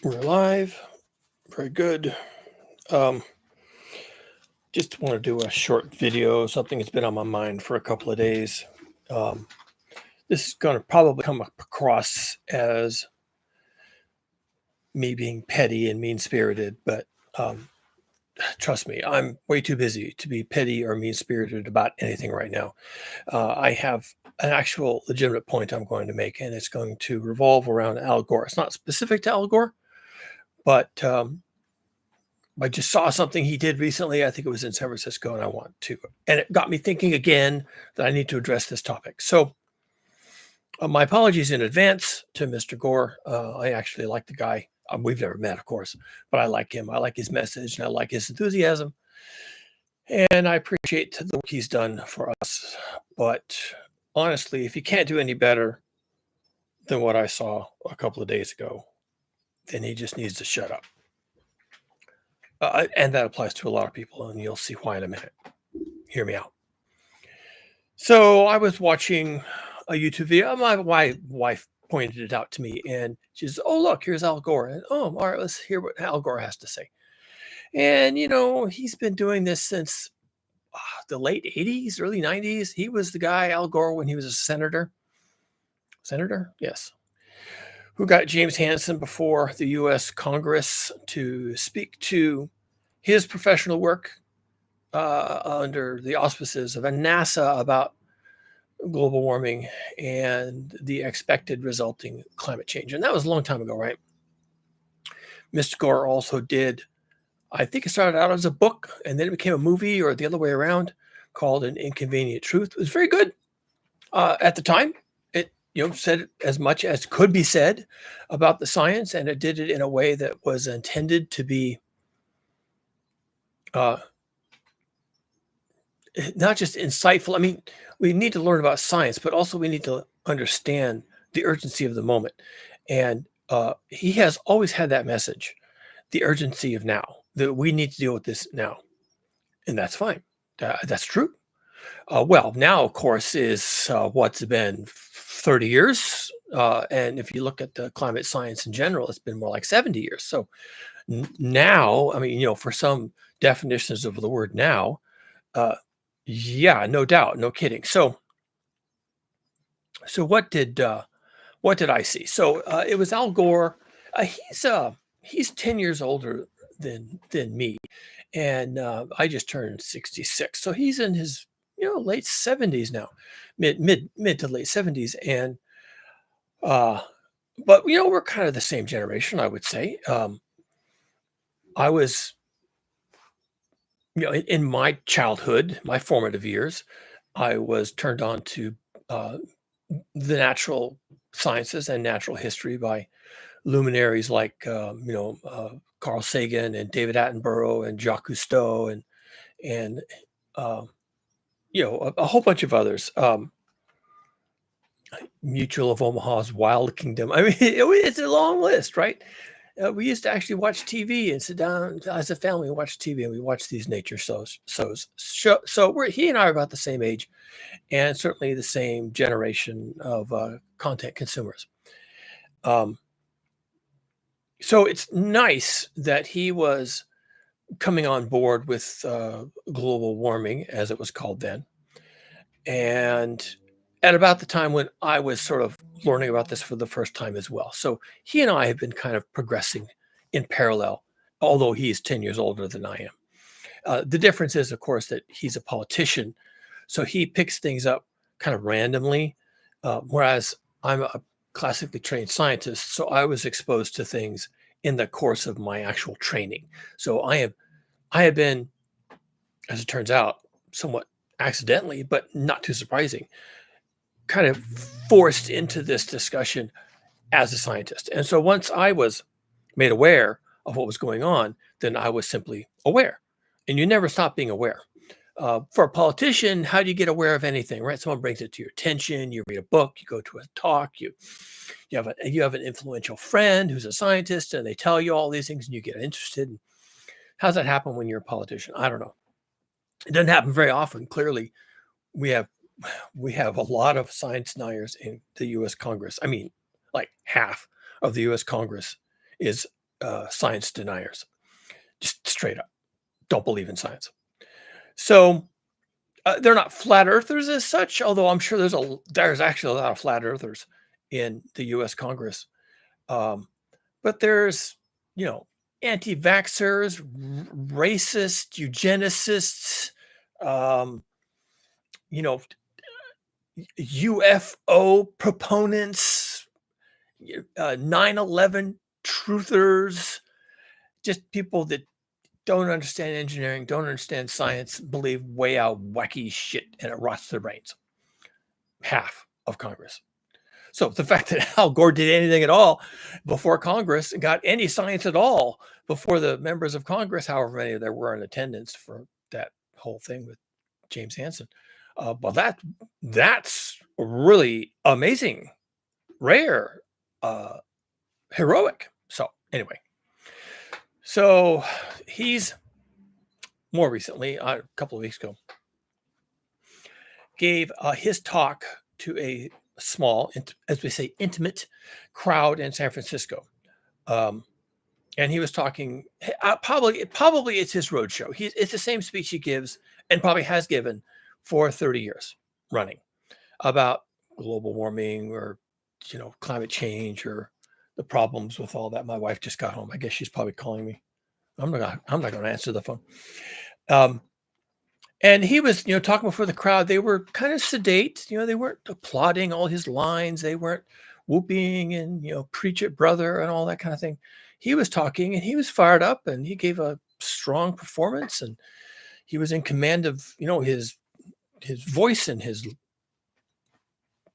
We're live. Very good. Um, just want to do a short video, something that's been on my mind for a couple of days. Um, this is going to probably come across as me being petty and mean-spirited, but trust me, I'm way too busy to be petty or mean-spirited about anything right now. I have an actual legitimate point I'm going to make, and it's going to revolve around Al Gore. It's not specific to Al Gore, but I just saw something he did recently. I think it was in San Francisco, and and it got me thinking again that I need to address this topic. So, my apologies in advance to Mr. Gore. I actually like the guy. We've never met, of course, but I like him. I like his message, and I like his enthusiasm, and I appreciate the work he's done for us. But honestly, if he can't do any better than what I saw a couple of days ago, then he just needs to shut up. And that applies to a lot of people, and you'll see why in a minute. Hear me out. So I was watching a YouTube video. My wife pointed it out to me, and she says, "Oh, look, here's Al Gore." And all right, let's hear what Al Gore has to say. And he's been doing this since the late '80s, early '90s. He was the guy, Al Gore, when he was a senator. Senator, yes, who got James Hansen before the U.S. Congress to speak to his professional work under the auspices of a NASA about global warming and the expected resulting climate change. And that was a long time ago, right? Mr. Gore also did, I think it started out as a book and then it became a movie or the other way around called An Inconvenient Truth. It was very good at the time. It said as much as could be said about the science, and it did it in a way that was intended to be not just insightful. I mean, we need to learn about science, but also we need to understand the urgency of the moment. And he has always had that message, the urgency of now, that we need to deal with this now. And that's fine. That's true. Well, now, of course, is what's been 30 years. And if you look at the climate science in general, it's been more like 70 years. So now, I mean, for some definitions of the word now, yeah, no doubt, no kidding. So what did I see? So it was Al Gore. He's 10 years older than me, and I just turned 66. So he's in his late 70s now, mid to late 70s, and but we're kind of the same generation, I would say. I was in my childhood, my formative years, I was turned on to the natural sciences and natural history by luminaries like Carl Sagan and David Attenborough and Jacques Cousteau and a whole bunch of others. Mutual of Omaha's Wild Kingdom. I mean, it's a long list, right? We used to actually watch TV and sit down as a family and watch TV, and we watch these nature shows. So he and I are about the same age, and certainly the same generation of content consumers. So it's nice that he was coming on board with global warming, as it was called then, and at about the time when I was sort of learning about this for the first time as well. So he and I have been kind of progressing in parallel, although he is 10 years older than I am. The difference is, of course, that he's a politician, so he picks things up kind of randomly, whereas I'm a classically trained scientist, so I was exposed to things in the course of my actual training. So I have been, as it turns out, somewhat accidentally, but not too surprising, kind of forced into this discussion as a scientist. And so once I was made aware of what was going on, then I was simply aware. And you never stop being aware. For a politician, how do you get aware of anything, right? Someone brings it to your attention, you read a book, you go to a talk, you have an influential friend who's a scientist, and they tell you all these things and you get interested. How does that happen when you're a politician? I don't know. It doesn't happen very often. Clearly, we have a lot of science deniers in the U.S. Congress. I mean, like half of the U.S. Congress is science deniers, just straight up don't believe in science. So they're not flat earthers as such, although I'm sure there's actually a lot of flat earthers in the U.S. Congress. Um, but there's, you know, anti-vaxxers, racist, eugenicists, um, you know, UFO proponents, 9/11 truthers, just people that don't understand engineering, don't understand science, believe way out wacky shit, and it rots their brains. Half of Congress. So the fact that Al Gore did anything at all before Congress and got any science at all before the members of Congress, however many there were in attendance for that whole thing with James Hansen, well, that's really amazing, rare, uh, heroic. So anyway, so he's more recently, a couple of weeks ago, gave his talk to a small, as we say, intimate crowd in San Francisco. Um, and he was talking, probably it's his roadshow. It's the same speech he gives and probably has given for 30 years running about global warming or, climate change or the problems with all that. My wife just got home. I guess she's probably calling me. I'm not going to answer the phone. And he was, talking before the crowd. They were kind of sedate. They weren't applauding all his lines. They weren't whooping and, preach it, brother, and all that kind of thing. He was talking and he was fired up and he gave a strong performance and he was in command of, his voice and his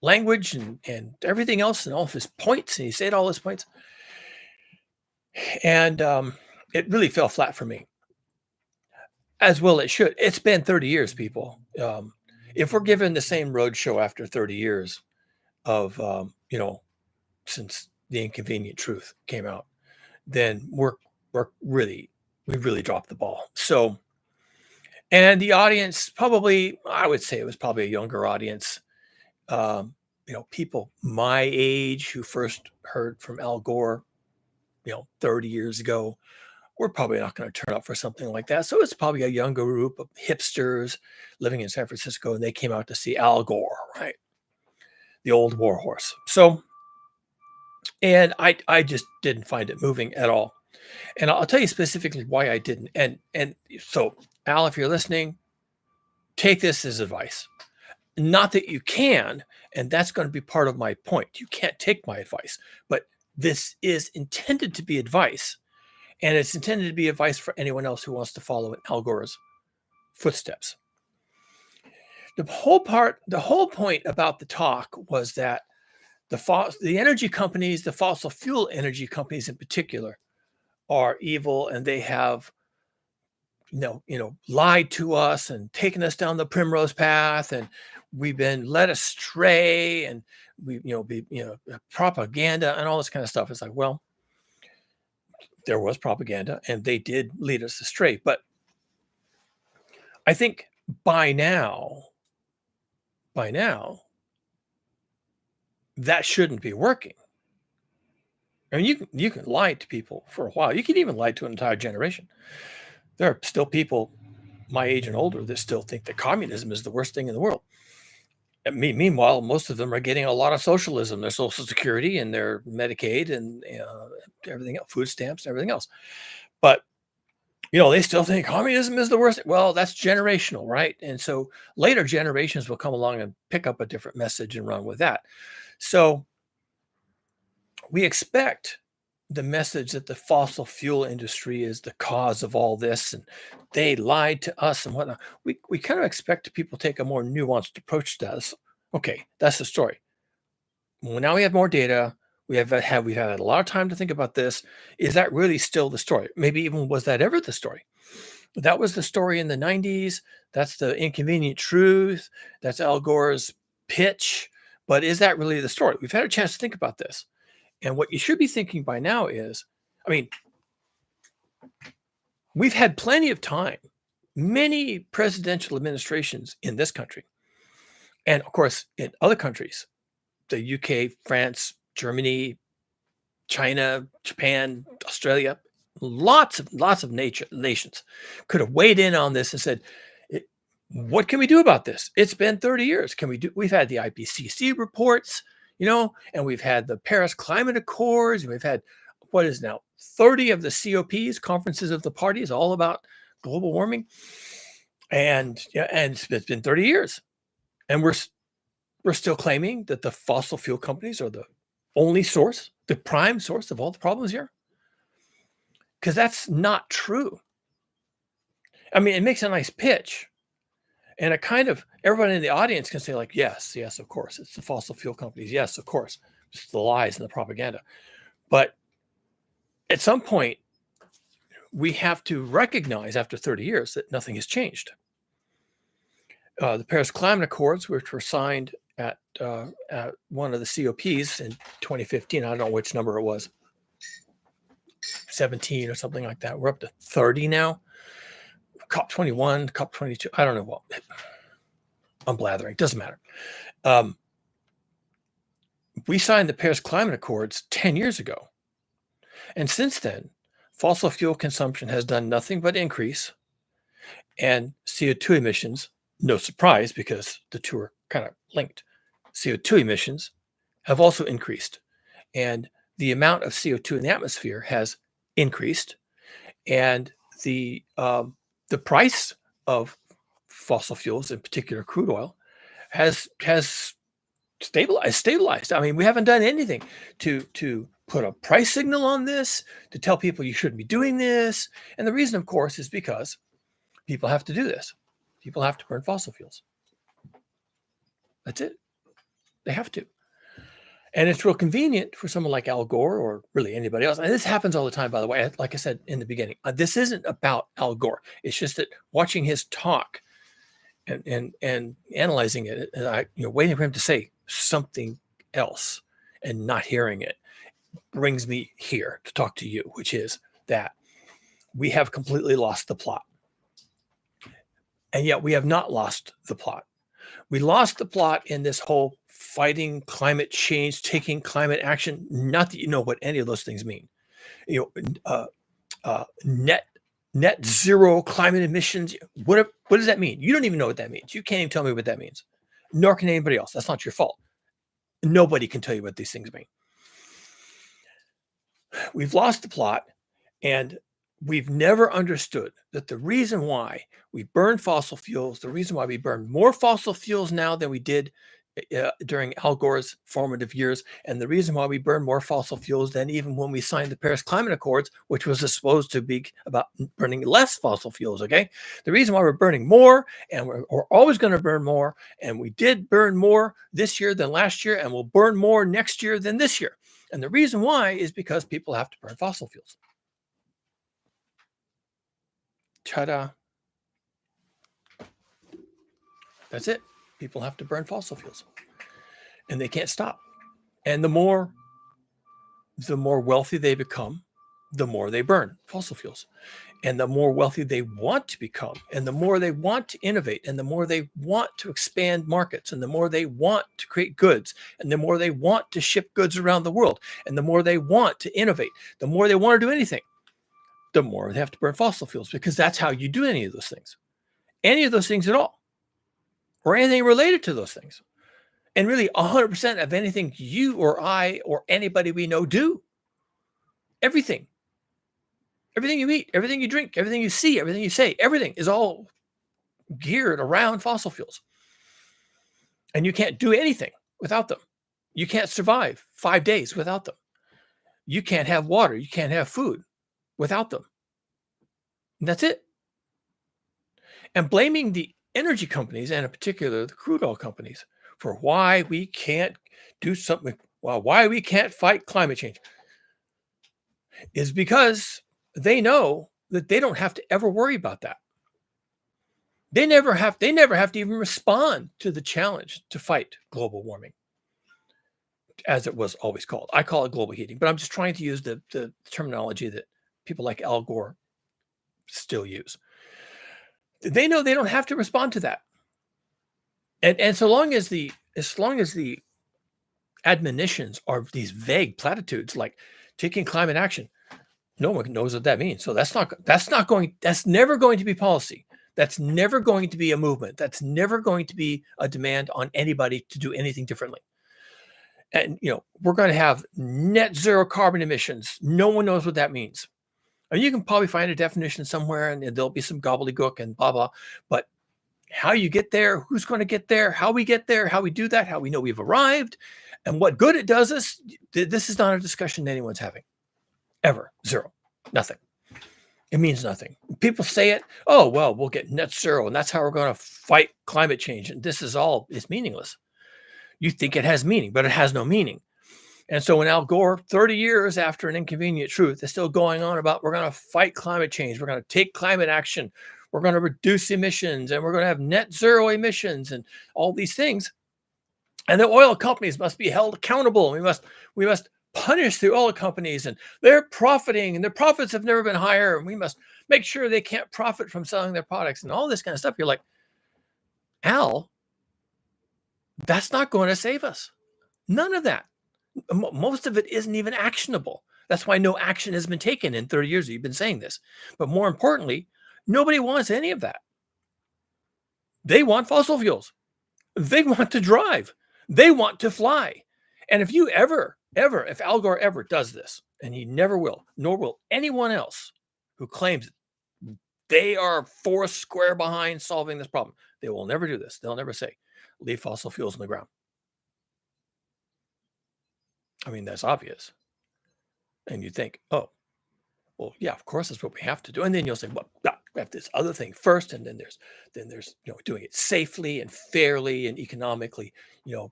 language and everything else and all of his points. And he said all his points. And it really fell flat for me. As well it should. It's been 30 years, people. If we're given the same road show after 30 years of, since The Inconvenient Truth came out, then we really dropped the ball. So, and the audience probably, I would say it was probably a younger audience. People my age who first heard from Al Gore, 30 years ago, we're probably not going to turn up for something like that. So it's probably a younger group of hipsters living in San Francisco, and they came out to see Al Gore, right? The old war horse. So, and I just didn't find it moving at all. And I'll tell you specifically why I didn't. And so, Al, if you're listening, take this as advice. Not that you can, and that's going to be part of my point. You can't take my advice, but this is intended to be advice. And it's intended to be advice for anyone else who wants to follow in Al Gore's footsteps. The whole point about the talk was that the energy companies, the fossil fuel energy companies in particular, are evil, and they have, lied to us and taken us down the primrose path, and we've been led astray, and propaganda and all this kind of stuff. It's like, well, there was propaganda and they did lead us astray. But I think by now, that shouldn't be working. I mean, you can lie to people for a while. You can even lie to an entire generation. There are still people my age and older that still think that communism is the worst thing in the world. And meanwhile, most of them are getting a lot of socialism, their Social Security and their Medicaid and everything else, food stamps and everything else. But they still think communism is the worst. Well, that's generational, right? And so later generations will come along and pick up a different message and run with that. So we expect the message that the fossil fuel industry is the cause of all this and they lied to us and whatnot. We kind of expect people to take a more nuanced approach to this. Okay, that's the story. Well, now we have more data. We've had a lot of time to think about this. Is that really still the story? Maybe even was that ever the story? That was the story in the 90s. That's the Inconvenient Truth. That's Al Gore's pitch. But is that really the story? We've had a chance to think about this. And what you should be thinking by now is, we've had plenty of time, many presidential administrations in this country, and of course in other countries, the UK, France, Germany, China, Japan, Australia, lots of nations could have weighed in on this and said, what can we do about this? It's been 30 years. We've had the IPCC reports, and we've had the Paris Climate Accords, and we've had what is now 30 of the COPs, conferences of the parties, all about global warming. And it's been 30 years. And we're still claiming that the fossil fuel companies are the only source, the prime source of all the problems here. Because that's not true. I mean, it makes a nice pitch. And it kind of, everybody in the audience can say, like, yes, of course, it's the fossil fuel companies. Yes, of course, it's the lies and the propaganda. But at some point, we have to recognize after 30 years that nothing has changed. The Paris Climate Accords, which were signed at one of the COPs in 2015, I don't know which number it was, 17 or something like that. We're up to 30 now. COP21, COP22, I don't know what. I'm blathering, doesn't matter. We signed the Paris Climate Accords 10 years ago. And since then, fossil fuel consumption has done nothing but increase, and CO2 emissions, no surprise because the two are kind of linked. CO2 emissions have also increased, and the amount of CO2 in the atmosphere has increased, and the price of fossil fuels, in particular crude oil, has stabilized. I mean, we haven't done anything to put a price signal on this, to tell people you shouldn't be doing this. And the reason, of course, is because people have to do this. People have to burn fossil fuels. That's it. They have to. And it's real convenient for someone like Al Gore or really anybody else. And this happens all the time, by the way. Like I said in the beginning, this isn't about Al Gore. It's just that watching his talk and analyzing it, and waiting for him to say something else and not hearing it brings me here to talk to you, which is that we have completely lost the plot. And yet we have not lost the plot. We lost the plot in this whole fighting climate change, taking climate action. Not that you know what any of those things mean. Net zero climate emissions. What does that mean? You don't even know what that means. You can't even tell me what that means. Nor can anybody else. That's not your fault. Nobody can tell you what these things mean. We've lost the plot, and we've never understood that the reason why we burn fossil fuels, the reason why we burn more fossil fuels now than we did during Al Gore's formative years, and the reason why we burn more fossil fuels than even when we signed the Paris Climate Accords, which was supposed to be about burning less fossil fuels, okay? The reason why we're burning more, and we're always going to burn more, and we did burn more this year than last year, and we'll burn more next year than this year. And the reason why is because people have to burn fossil fuels. Ta-da. That's it. People have to burn fossil fuels. And they can't stop. And the more wealthy they become, the more they burn fossil fuels. And the more wealthy they want to become, and the more they want to innovate, and the more they want to expand markets, and the more they want to create goods, and the more they want to ship goods around the world, and the more they want to innovate, the more they want to do anything, the more they have to burn fossil fuels, because that's how you do any of those things. Any of those things at all. Or anything related to those things. And really 100% of anything you or I or anybody we know do. Everything. Everything you eat, everything you drink, everything you see, everything you say, everything is all geared around fossil fuels. And you can't do anything without them. You can't survive 5 days without them. You can't have water. You can't have food without them. And that's it. And blaming the energy companies, and in particular the crude oil companies, for why we can't do something, why we can't fight climate change, is because they know that they don't have to ever worry about that. They never have to even respond to the challenge to fight global warming, as it was always called. I call it global heating, but I'm just trying to use the terminology that people like Al Gore still use. They know they don't have to respond to that. And so long as the admonitions are these vague platitudes like taking climate action. No one knows what that means. So that's never going to be policy. That's never going to be a movement. That's never going to be a demand on anybody to do anything differently. And we're going to have net zero carbon emissions. No one knows what that means. I mean, you can probably find a definition somewhere, and there'll be some gobbledygook and blah blah. But how you get there, who's going to get there, how we get there, how we do that, how we know we've arrived, and what good it does us, this is not a discussion anyone's having. Ever. Zero. Nothing. It means nothing. People say it, oh, well, we'll get net zero, and that's how we're going to fight climate change. And this is all, it's meaningless. You think it has meaning, but it has no meaning. And so when Al Gore, 30 years after An Inconvenient Truth, is still going on about we're going to fight climate change, we're going to take climate action, we're going to reduce emissions, and we're going to have net zero emissions and all these things. And the oil companies must be held accountable. We must punish the oil companies, and they're profiting, and their profits have never been higher, and we must make sure they can't profit from selling their products and all this kind of stuff. You're like, Al, that's not going to save us. None of that. Most of it isn't even actionable. That's why no action has been taken in 30 years. You've been saying this. But more importantly, nobody wants any of that. They want fossil fuels. They want to drive. They want to fly. And if you if Al Gore ever does this, and he never will, nor will anyone else who claims they are 4 square behind solving this problem, they will never do this. They'll never say, leave fossil fuels in the ground. I mean, that's obvious. And you think, oh, well, yeah, of course that's what we have to do. And then you'll say, well, no, we have this other thing first, and then there's doing it safely and fairly and economically,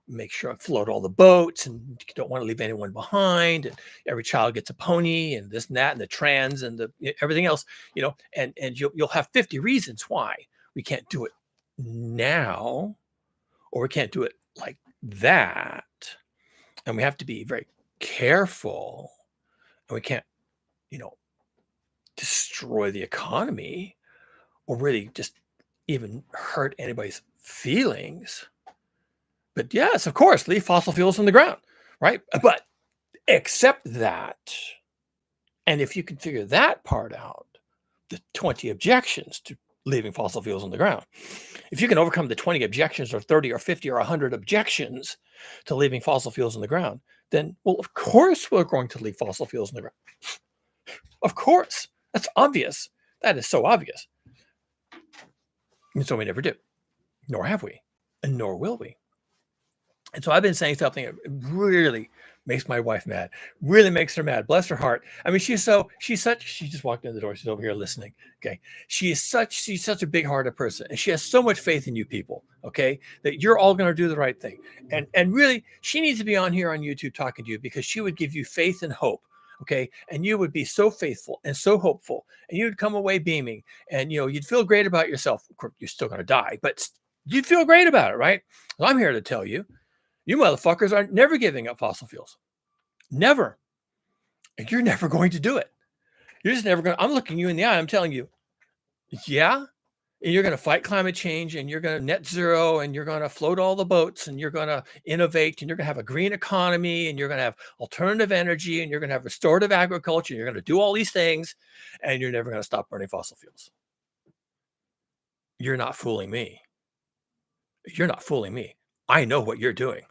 make sure I float all the boats, and you don't want to leave anyone behind, and every child gets a pony, and this and that, and the trans and everything else, and you'll have 50 reasons why we can't do it now, or we can't do it like that. And we have to be very careful, and we can't, destroy the economy or really just even hurt anybody's feelings. But yes, of course, leave fossil fuels in the ground, right? But accept that. And if you can figure that part out, the 20 objections to leaving fossil fuels on the ground, if you can overcome the 20 objections or 30 or 50 or 100 objections to leaving fossil fuels on the ground, then, well, of course we're going to leave fossil fuels in the ground. Of course. That's obvious. That is so obvious. And so we never do, nor have we, and nor will we. And so I've been saying something that really makes my wife mad, really makes her mad. Bless her heart. I mean, she just walked in the door. She's over here listening. Okay. She's such a big hearted person, and she has so much faith in you people. Okay. That you're all going to do the right thing. And really, she needs to be on here on YouTube talking to you, because she would give you faith and hope. Okay. And you would be so faithful and so hopeful, and you'd come away beaming, and, you'd feel great about yourself. Of course, you're still going to die, but you'd feel great about it. Right. Well, I'm here to tell you, you motherfuckers are never giving up fossil fuels. Never. And you're never going to do it. You're just never going to. I'm looking you in the eye. I'm telling you, yeah. And you're going to fight climate change, and you're going to net zero, and you're going to float all the boats, and you're going to innovate, and you're going to have a green economy, and you're going to have alternative energy, and you're going to have restorative agriculture. And you're going to do all these things, and you're never going to stop burning fossil fuels. You're not fooling me. You're not fooling me. I know what you're doing.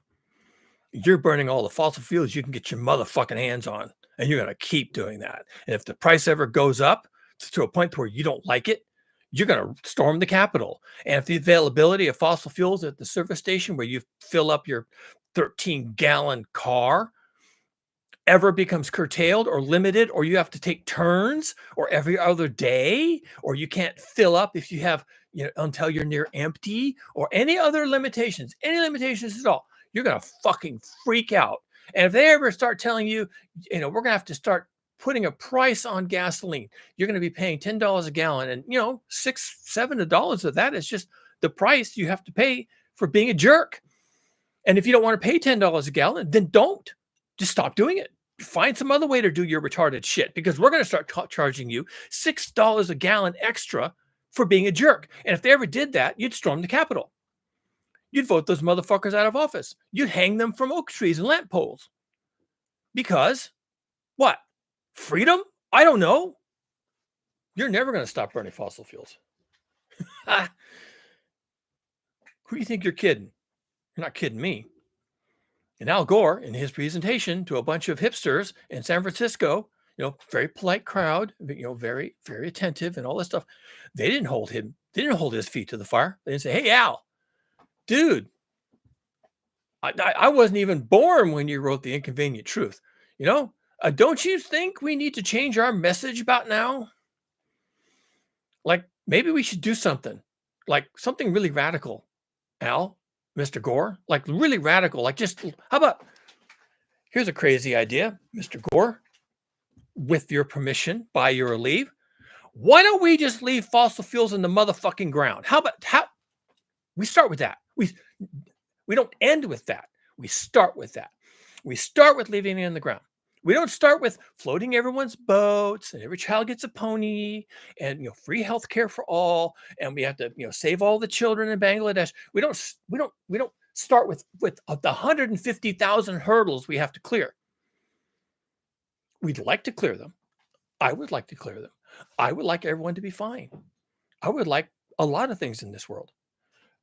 You're burning all the fossil fuels you can get your motherfucking hands on, and you're going to keep doing that. And if the price ever goes up to a point where you don't like it, you're going to storm the Capitol. And if the availability of fossil fuels at the service station where you fill up your 13-gallon car ever becomes curtailed or limited, or you have to take turns, or every other day, or you can't fill up if you have, until you're near empty, or any other limitations, at all, you're going to fucking freak out. And if they ever start telling you, we're going to have to start putting a price on gasoline, you're going to be paying $10 a gallon, and $6, $7 of that is just the price you have to pay for being a jerk. And if you don't want to pay $10 a gallon, then don't. Just stop doing it. Find some other way to do your retarded shit, because we're going to start charging you $6 a gallon extra for being a jerk. And if they ever did that, you'd storm the Capitol. You'd vote those motherfuckers out of office. You'd hang them from oak trees and lamp poles. Because what? Freedom? I don't know. You're never going to stop burning fossil fuels. Who do you think you're kidding? You're not kidding me. And Al Gore, in his presentation to a bunch of hipsters in San Francisco, very polite crowd, very, very attentive and all this stuff. They didn't hold his feet to the fire. They didn't say, hey, Al, dude, I wasn't even born when you wrote The Inconvenient Truth. Don't you think we need to change our message about now? Like, maybe we should do something, like something really radical, Al, Mr. Gore, like really radical. Like, how about, here's a crazy idea, Mr. Gore, with your permission, by your leave. Why don't we just leave fossil fuels in the motherfucking ground? How we start with that? We don't end with that. We start with that. We start with leaving it in the ground. We don't start with floating everyone's boats and every child gets a pony and free health care for all, and we have to save all the children in Bangladesh. We don't start with the 150,000 hurdles we have to clear. We'd like to clear them. I would like to clear them. I would like everyone to be fine. I would like a lot of things in this world.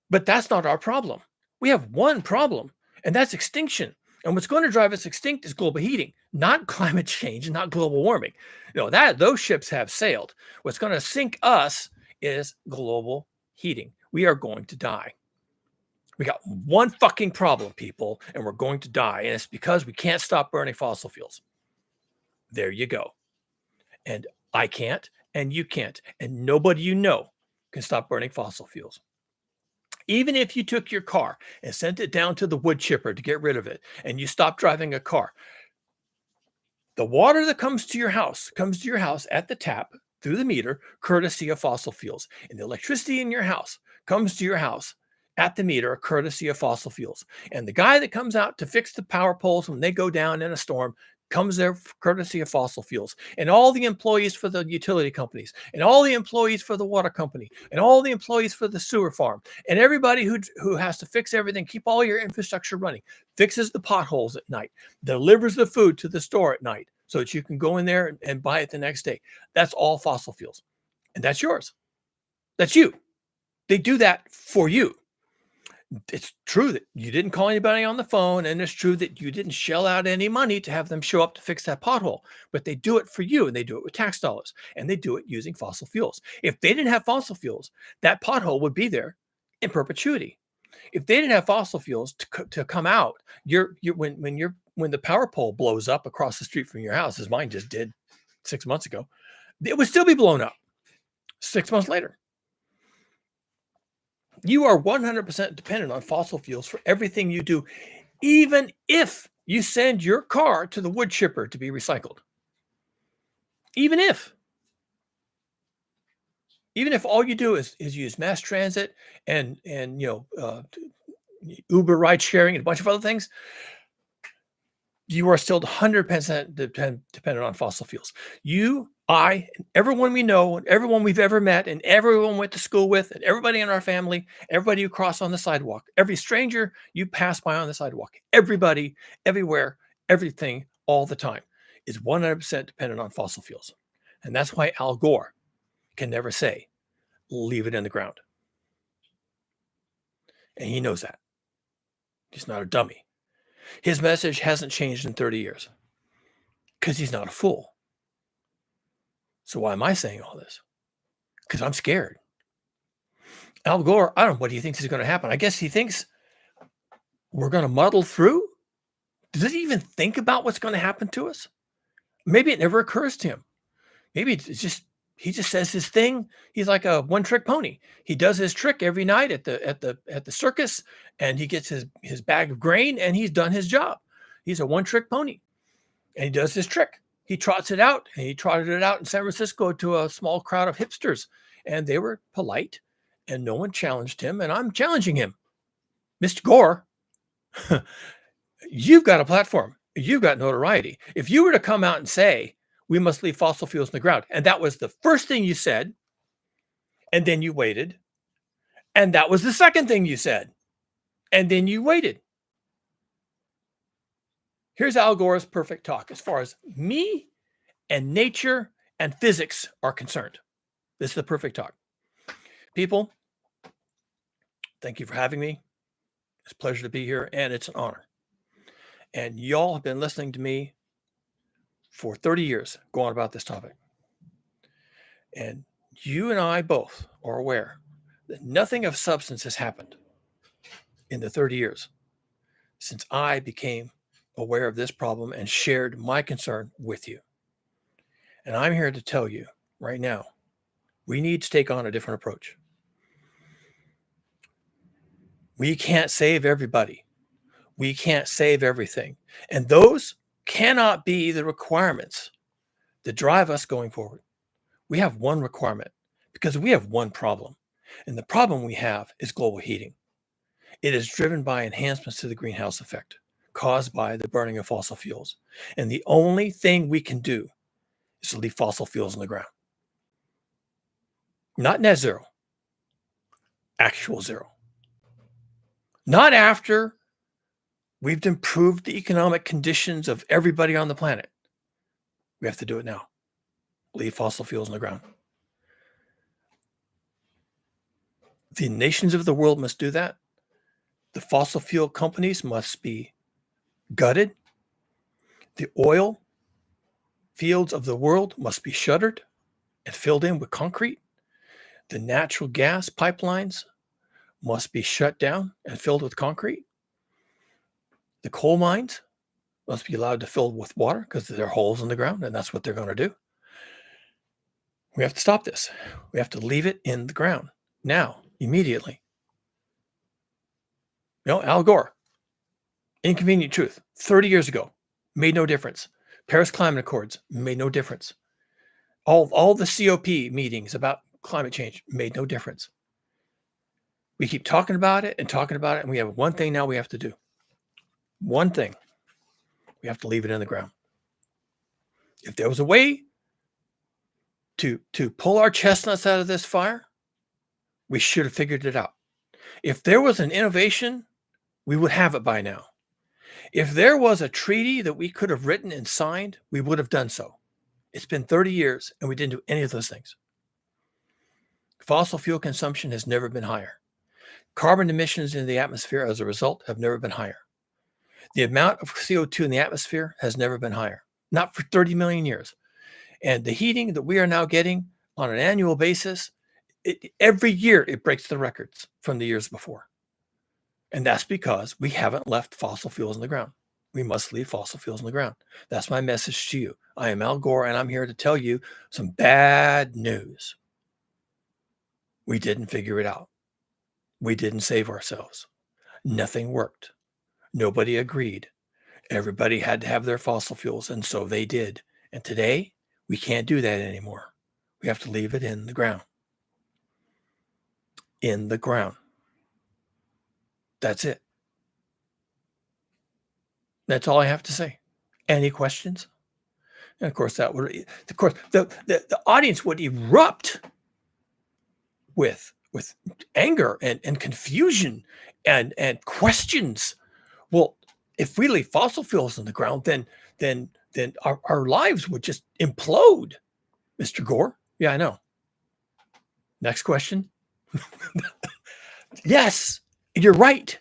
But that's not our problem. We have one problem, and that's extinction. And what's going to drive us extinct is global heating, not climate change, not global warming. Those ships have sailed. What's going to sink us is global heating. We are going to die. We got one fucking problem, people, and we're going to die. And it's because we can't stop burning fossil fuels. There you go. And I can't, and you can't, and nobody can stop burning fossil fuels. Even if you took your car and sent it down to the wood chipper to get rid of it, and you stopped driving a car, the water that comes to your house at the tap through the meter, courtesy of fossil fuels. And the electricity in your house comes to your house at the meter, courtesy of fossil fuels. And the guy that comes out to fix the power poles when they go down in a storm comes there courtesy of fossil fuels. And all the employees for the utility companies, and all the employees for the water company, and all the employees for the sewer farm, and everybody who has to fix everything, keep all your infrastructure running, fixes the potholes at night, delivers the food to the store at night so that you can go in there and buy it the next day. That's all fossil fuels. And that's yours. That's you. They do that for you. It's true that you didn't call anybody on the phone, and it's true that you didn't shell out any money to have them show up to fix that pothole, but they do it for you, and they do it with tax dollars, and they do it using fossil fuels. If they didn't have fossil fuels, that pothole would be there in perpetuity. If they didn't have fossil fuels to come out, when the power pole blows up across the street from your house, as mine just did 6 months ago, it would still be blown up 6 months later. You are 100% dependent on fossil fuels for everything you do, even if you send your car to the wood chipper to be recycled. Even if all you do is use mass transit and Uber ride sharing and a bunch of other things, you are still 100% dependent on fossil fuels. You, I, and everyone we know, and everyone we've ever met, and everyone went to school with, and everybody in our family, everybody you cross on the sidewalk, every stranger you pass by on the sidewalk, everybody, everywhere, everything, all the time is 100% dependent on fossil fuels. And that's why Al Gore can never say, leave it in the ground. And he knows that. He's not a dummy. His message hasn't changed in 30 years because he's not a fool. So why am I saying all this? Because I'm scared. Al Gore, I don't know what he thinks is going to happen. I guess he thinks we're going to muddle through. Does he even think about what's going to happen to us? Maybe it never occurs to him. Maybe it's just he just says his thing. He's like a one-trick pony. He does his trick every night at the circus, and he gets his bag of grain, and he's done his job. He's a one-trick pony, and he does his trick. He trots it out, and he trotted it out in San Francisco to a small crowd of hipsters, and they were polite, and no one challenged him, and I'm challenging him. Mr. Gore, you've got a platform. You've got notoriety. If you were to come out and say, we must leave fossil fuels in the ground, and that was the first thing you said, and then you waited, and that was the second thing you said, and then you waited. Here's Al Gore's perfect talk as far as me and nature and physics are concerned. This is the perfect talk. People, thank you for having me. It's a pleasure to be here, and it's an honor. And y'all have been listening to me for 30 years going about this topic. And you and I both are aware that nothing of substance has happened in the 30 years since I became aware of this problem and shared my concern with you. And I'm here to tell you right now, we need to take on a different approach. We can't save everybody. We can't save everything. And those cannot be the requirements that drive us going forward. We have one requirement because we have one problem. And the problem we have is global heating. It is driven by enhancements to the greenhouse effect caused by the burning of fossil fuels. And the only thing we can do is to leave fossil fuels in the ground. Not net zero, actual zero. Not after we've improved the economic conditions of everybody on the planet. We have to do it now. Leave fossil fuels in the ground. The nations of the world must do that. The fossil fuel companies must be gutted. The oil fields of the world must be shuttered and filled in with concrete. The natural gas pipelines must be shut down and filled with concrete. The coal mines must be allowed to fill with water because there are holes in the ground, and that's what they're going to do. We have to stop this. We have to leave it in the ground now, immediately. Al Gore, Inconvenient Truth, 30 years ago, made no difference. Paris Climate Accords made no difference. All the COP meetings about climate change made no difference. We keep talking about it, and we have one thing now we have to do. One thing. We have to leave it in the ground. If there was a way to pull our chestnuts out of this fire, we should have figured it out. If there was an innovation, we would have it by now. If there was a treaty that we could have written and signed, we would have done so. It's been 30 years and we didn't do any of those things. Fossil fuel consumption has never been higher. Carbon emissions in the atmosphere as a result have never been higher. The amount of CO2 in the atmosphere has never been higher, not for 30 million years. And the heating that we are now getting on an annual basis, every year it breaks the records from the years before. And that's because we haven't left fossil fuels in the ground. We must leave fossil fuels in the ground. That's my message to you. I am Al Gore, and I'm here to tell you some bad news. We didn't figure it out. We didn't save ourselves. Nothing worked. Nobody agreed. Everybody had to have their fossil fuels, and so they did. And today, we can't do that anymore. We have to leave it in the ground. In the ground. That's it. That's all I have to say. Any questions? And of course, the audience would erupt with anger and confusion and questions. Well, if we leave fossil fuels in the ground, then our lives would just implode, Mr. Gore. Yeah, I know. Next question. Yes, you're right.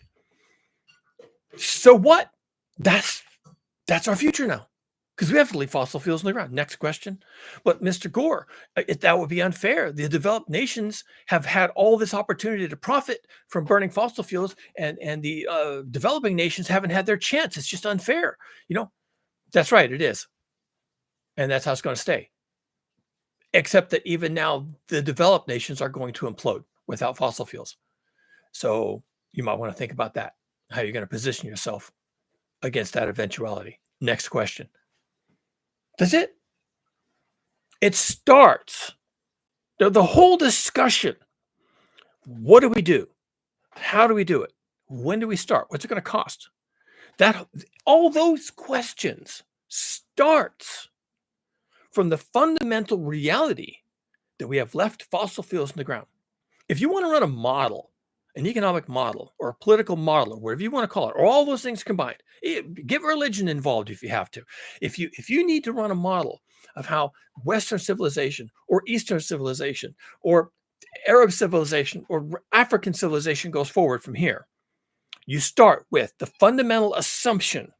So what? That's our future now, because we have to leave fossil fuels in the ground. Next question. But Mr. Gore, that would be unfair. The developed nations have had all this opportunity to profit from burning fossil fuels, and the developing nations haven't had their chance. It's just unfair. That's right. It is. And that's how it's going to stay. Except that even now, the developed nations are going to implode without fossil fuels. So you might want to think about that, how you're going to position yourself against that eventuality. Next question. That's it. It starts the whole discussion. What do we do? How do we do it? When do we start? What's it going to cost? All those questions starts from the fundamental reality that we have left fossil fuels in the ground. If you want to run a model an economic model or a political model or whatever you want to call it, or all those things combined. Get religion involved if you have to. If you need to run a model of how Western civilization or Eastern civilization or Arab civilization or African civilization goes forward from here, you start with the fundamental assumption,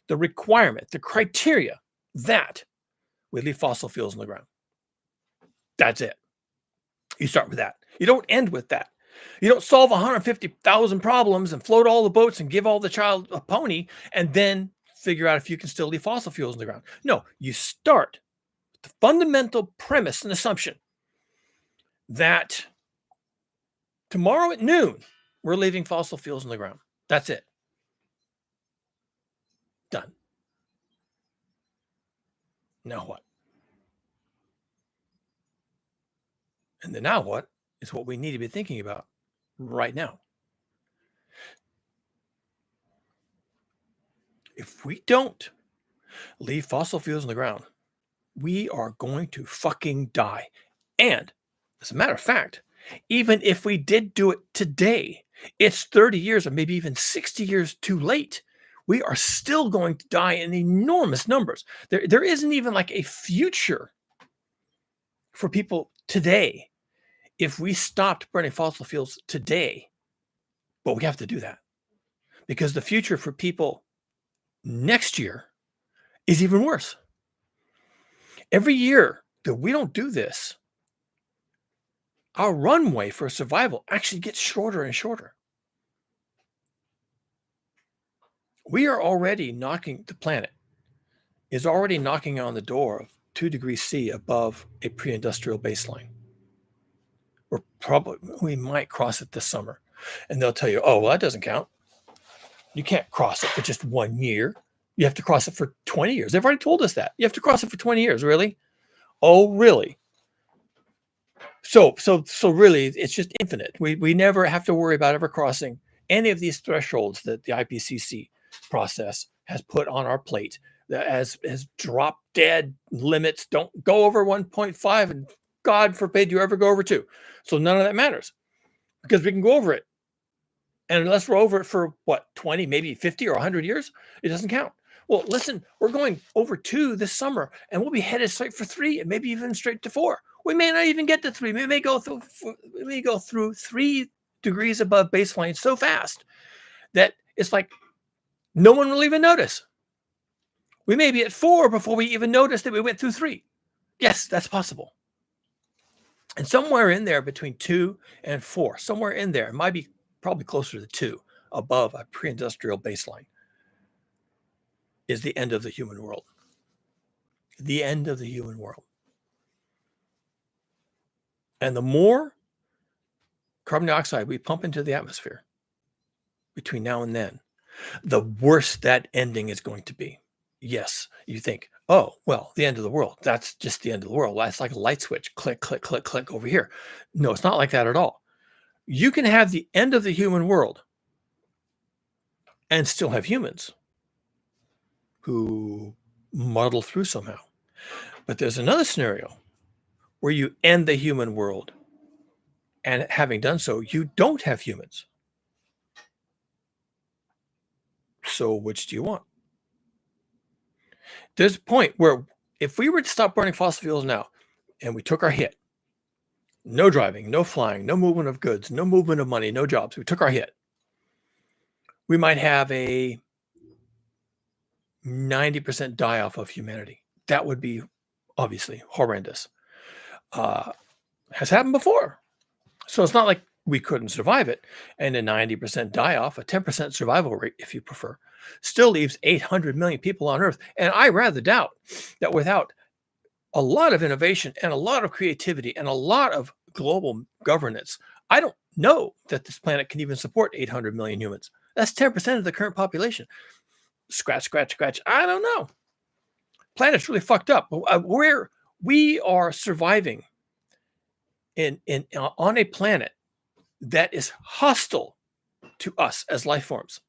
the requirement, the criteria that we leave fossil fuels in the ground. That's it. You start with that. You don't end with that. You don't solve 150,000 problems and float all the boats and give all the child a pony and then figure out if you can still leave fossil fuels in the ground. No, you start with the fundamental premise and assumption that tomorrow at noon, we're leaving fossil fuels in the ground. That's it. Done. Now what? And the now what is what we need to be thinking about right now. If we don't leave fossil fuels in the ground, we are going to fucking die. And as a matter of fact, even if we did do it today, it's 30 years or maybe even 60 years too late. We are still going to die in enormous numbers. There isn't even like a future for people today if we stopped burning fossil fuels today. But we have to do that because the future for people next year is even worse. Every year that we don't do this, our runway for survival actually gets shorter and shorter. The planet is already knocking on the door of 2 degrees C above a pre-industrial baseline. We might cross it this summer. And they'll tell you, oh, well, that doesn't count. You can't cross it for just 1 year. You have to cross it for 20 years. They've already told us that. You have to cross it for 20 years. Really? Oh, really? So really, it's just infinite. We never have to worry about ever crossing any of these thresholds that the IPCC process has put on our plate that has drop dead limits. Don't go over 1.5, and God forbid you ever go over 2. So none of that matters because we can go over it. And unless we're over it for 20, maybe 50 or 100 years, it doesn't count. Well, listen, we're going over 2 this summer, and we'll be headed straight for 3, and maybe even straight to 4. We may not even get to 3. We may go through 3 degrees above baseline so fast that it's like no one will even notice. We may be at 4 before we even notice that we went through 3. Yes, that's possible. And somewhere in there between 2 and 4, somewhere in there, it might be probably closer to 2 above a pre-industrial baseline, is the end of the human world. The end of the human world. And the more carbon dioxide we pump into the atmosphere between now and then, the worse that ending is going to be. Yes, you think, oh, well, the end of the world. That's just the end of the world. That's like a light switch. Click, click, click, click over here. No, it's not like that at all. You can have the end of the human world and still have humans who muddle through somehow. But there's another scenario where you end the human world, and having done so, you don't have humans. So which do you want? There's a point where if we were to stop burning fossil fuels now and we took our hit, no driving, no flying, no movement of goods, no movement of money, no jobs, we took our hit, we might have a 90% die-off of humanity. That would be obviously horrendous. Has happened before. So it's not like we couldn't survive it. And a 90% die-off, a 10% survival rate, if you prefer, still leaves 800 million people on Earth. And I rather doubt that without a lot of innovation and a lot of creativity and a lot of global governance, I don't know that this planet can even support 800 million humans. That's 10% of the current population. Scratch, scratch, scratch. I don't know. Planet's really fucked up. Where we are surviving on a planet that is hostile to us as life forms.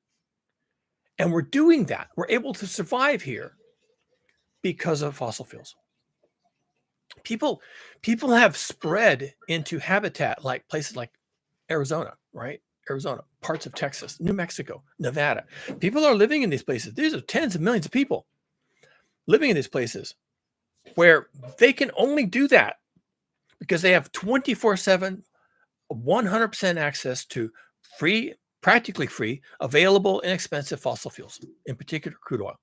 And we're doing that. We're able to survive here because of fossil fuels. People have spread into habitat like places like Arizona, right? Arizona, parts of Texas, New Mexico, Nevada. People are living in these places. These are tens of millions of people living in these places where they can only do that because they have 24/7, 100% access to free, practically free, available, inexpensive fossil fuels, in particular crude oil.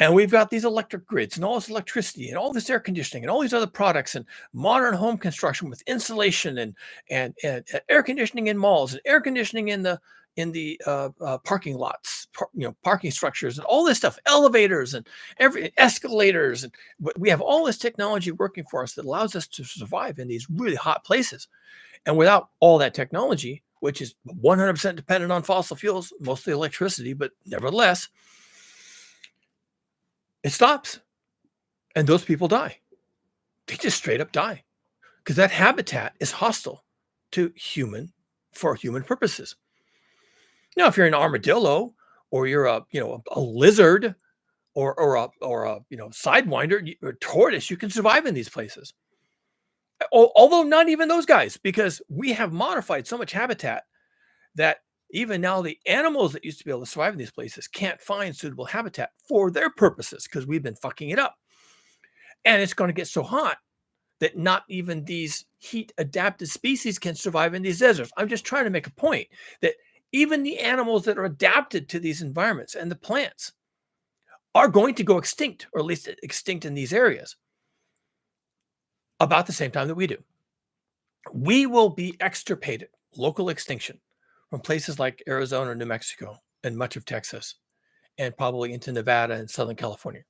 And we've got these electric grids and all this electricity and all this air conditioning and all these other products and modern home construction with insulation and air conditioning in malls and air conditioning in the parking lots, parking structures and all this stuff, elevators and every escalators, and we have all this technology working for us that allows us to survive in these really hot places. And without all that technology, which is 100% dependent on fossil fuels, mostly electricity, but nevertheless, it stops. And those people die. They just straight up die because that habitat is hostile to for human purposes. Now, if you're an armadillo or you're a lizard or a sidewinder or a tortoise, you can survive in these places. Although not even those guys, because we have modified so much habitat that even now the animals that used to be able to survive in these places can't find suitable habitat for their purposes because we've been fucking it up. And it's going to get so hot that not even these heat adapted species can survive in these deserts. I'm just trying to make a point that even the animals that are adapted to these environments and the plants are going to go extinct, or at least extinct in these areas, about the same time that we do. We will be extirpated, local extinction, from places like Arizona, New Mexico, and much of Texas, and probably into Nevada and Southern California.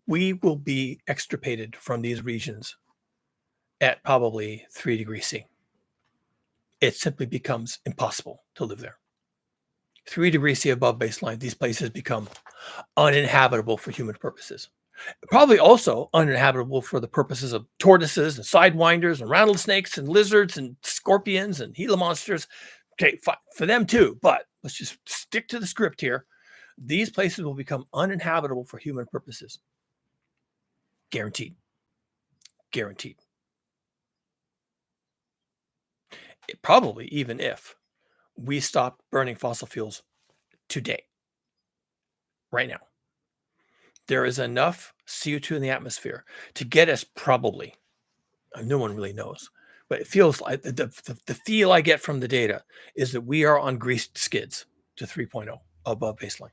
We will be extirpated from these regions at probably 3 degrees C. It simply becomes impossible to live there. 3 degrees C above baseline, these places become uninhabitable for human purposes. Probably also uninhabitable for the purposes of tortoises and sidewinders and rattlesnakes and lizards and scorpions and Gila monsters. Okay, for them too, but let's just stick to the script here. These places will become uninhabitable for human purposes. Guaranteed. Guaranteed. Probably even if we stop burning fossil fuels today, right now. There is enough CO2 in the atmosphere to get us probably, no one really knows, but it feels like the feel I get from the data is that we are on greased skids to 3.0 above baseline.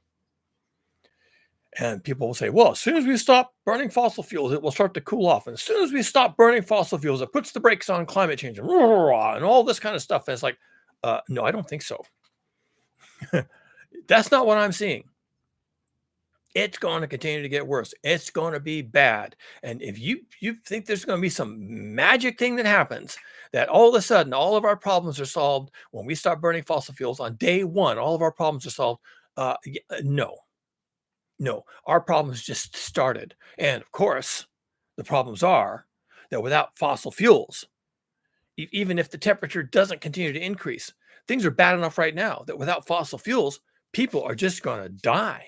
And people will say, well, as soon as we stop burning fossil fuels, it will start to cool off. And as soon as we stop burning fossil fuels, it puts the brakes on climate change and all this kind of stuff. And it's like, no, I don't think so. That's not what I'm seeing. It's going to continue to get worse. It's going to be bad. And if you think there's going to be some magic thing that happens, that all of a sudden all of our problems are solved when we stop burning fossil fuels on day one, all of our problems are solved. No, our problems just started. And of course, the problems are that without fossil fuels, even if the temperature doesn't continue to increase, things are bad enough right now that without fossil fuels, people are just going to die.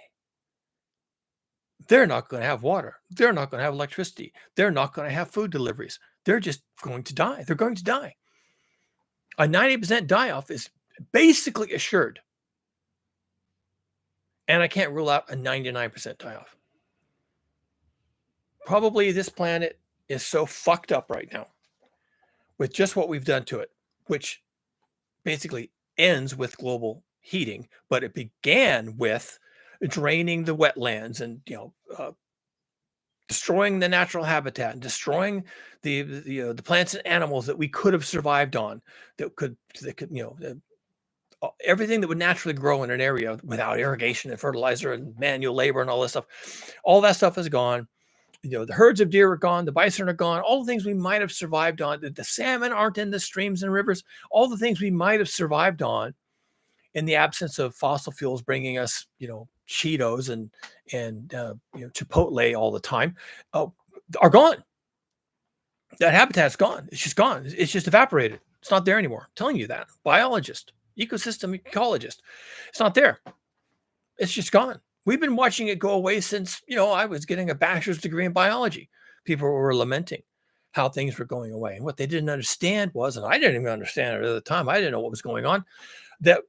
They're not going to have water. They're not going to have electricity. They're not going to have food deliveries. They're just going to die. They're going to die. A 90% die-off is basically assured. And I can't rule out a 99% die-off. Probably this planet is so fucked up right now with just what we've done to it, which basically ends with global heating, but it began with draining the wetlands and destroying the natural habitat and destroying the plants and animals that we could have survived on, that could everything that would naturally grow in an area without irrigation and fertilizer and manual labor and all this stuff. All that stuff is gone. The herds of deer are gone. The bison are gone. All the things we might have survived on. The salmon aren't in the streams and rivers. All the things we might have survived on in the absence of fossil fuels bringing us, Cheetos and Chipotle all the time, are gone. That habitat's gone. It's just gone. It's just evaporated. It's not there anymore. I'm telling you that. Biologist, ecosystem ecologist. It's not there. It's just gone. We've been watching it go away since, I was getting a bachelor's degree in biology. People were lamenting how things were going away. And what they didn't understand was, and I didn't even understand it at the time, I didn't know what was going on, that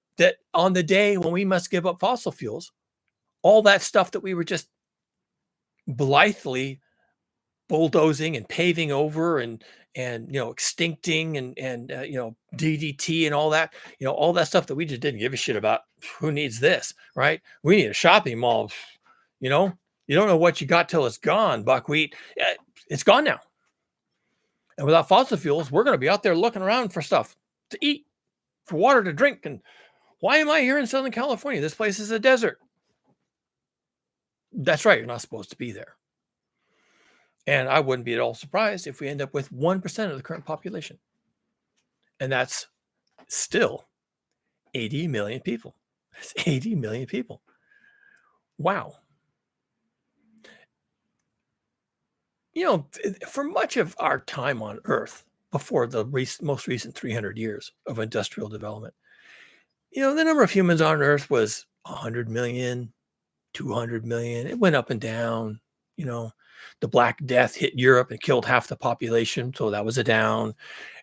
on the day when we must give up fossil fuels, all that stuff that we were just blithely bulldozing and paving over and extincting and DDT and all that, all that stuff that we just didn't give a shit about. Who needs this, right? We need a shopping mall. You know, you don't know what you got till it's gone. Buckwheat, it's gone now. And without fossil fuels, we're going to be out there looking around for stuff to eat, for water to drink. And why am I here in Southern California? This place is a desert. That's right. You're not supposed to be there. And I wouldn't be at all surprised if we end up with 1% of the current population. And that's still 80 million people. That's 80 million people. Wow. For much of our time on Earth, before the most recent 300 years of industrial development, the number of humans on Earth was 100 million, 200 million. It went up and down. The Black Death hit Europe and killed half the population, so that was a down.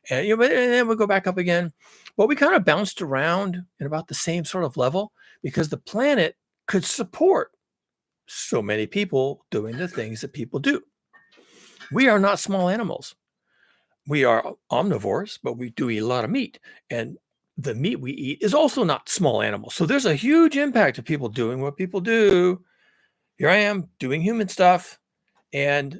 And and then we'll go back up again. But we kind of bounced around in about the same sort of level because the planet could support so many people doing the things that people do. We are not small animals. We are omnivores, but we do eat a lot of meat. And the meat we eat is also not small animals. So there's a huge impact of people doing what people do. Here I am doing human stuff. And,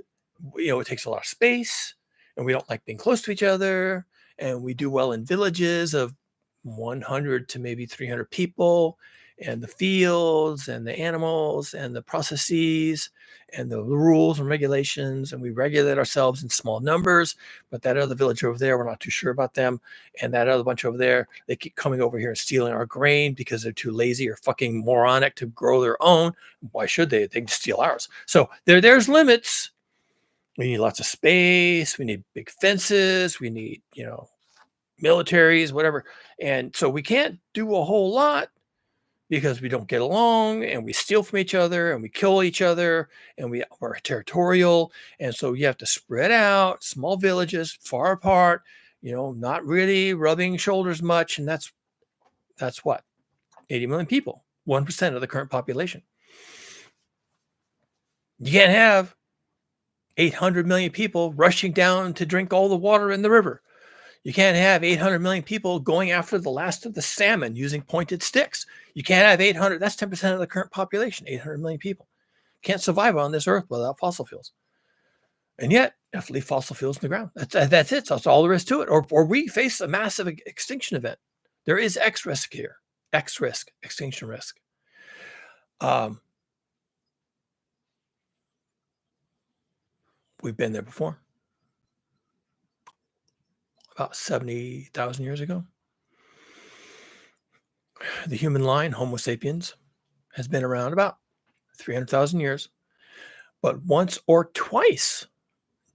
it takes a lot of space, and we don't like being close to each other. And we do well in villages of 100 to maybe 300 people, and the fields and the animals and the processes and the rules and regulations. And we regulate ourselves in small numbers. But that other village over there, we're not too sure about them. And that other bunch over there, they keep coming over here and stealing our grain because they're too lazy or fucking moronic to grow their own. Why should they? They can steal ours. So there's limits. We need lots of space. We need big fences. We need, militaries, whatever. And so we can't do a whole lot because we don't get along, and we steal from each other, and we kill each other, and we're territorial. And so you have to spread out, small villages, far apart, not really rubbing shoulders much. And that's what? 80 million people, 1% of the current population. You can't have 800 million people rushing down to drink all the water in the river. You can't have 800 million people going after the last of the salmon using pointed sticks. You can't have 800. That's 10% of the current population, 800 million people. Can't survive on this earth without fossil fuels. And yet, you have to leave fossil fuels in the ground. That's it. That's all there is to it. Or we face a massive extinction event. There is X risk here. X risk, extinction risk. We've been there before. About 70,000 years ago. The human line, Homo sapiens, has been around about 300,000 years. But once or twice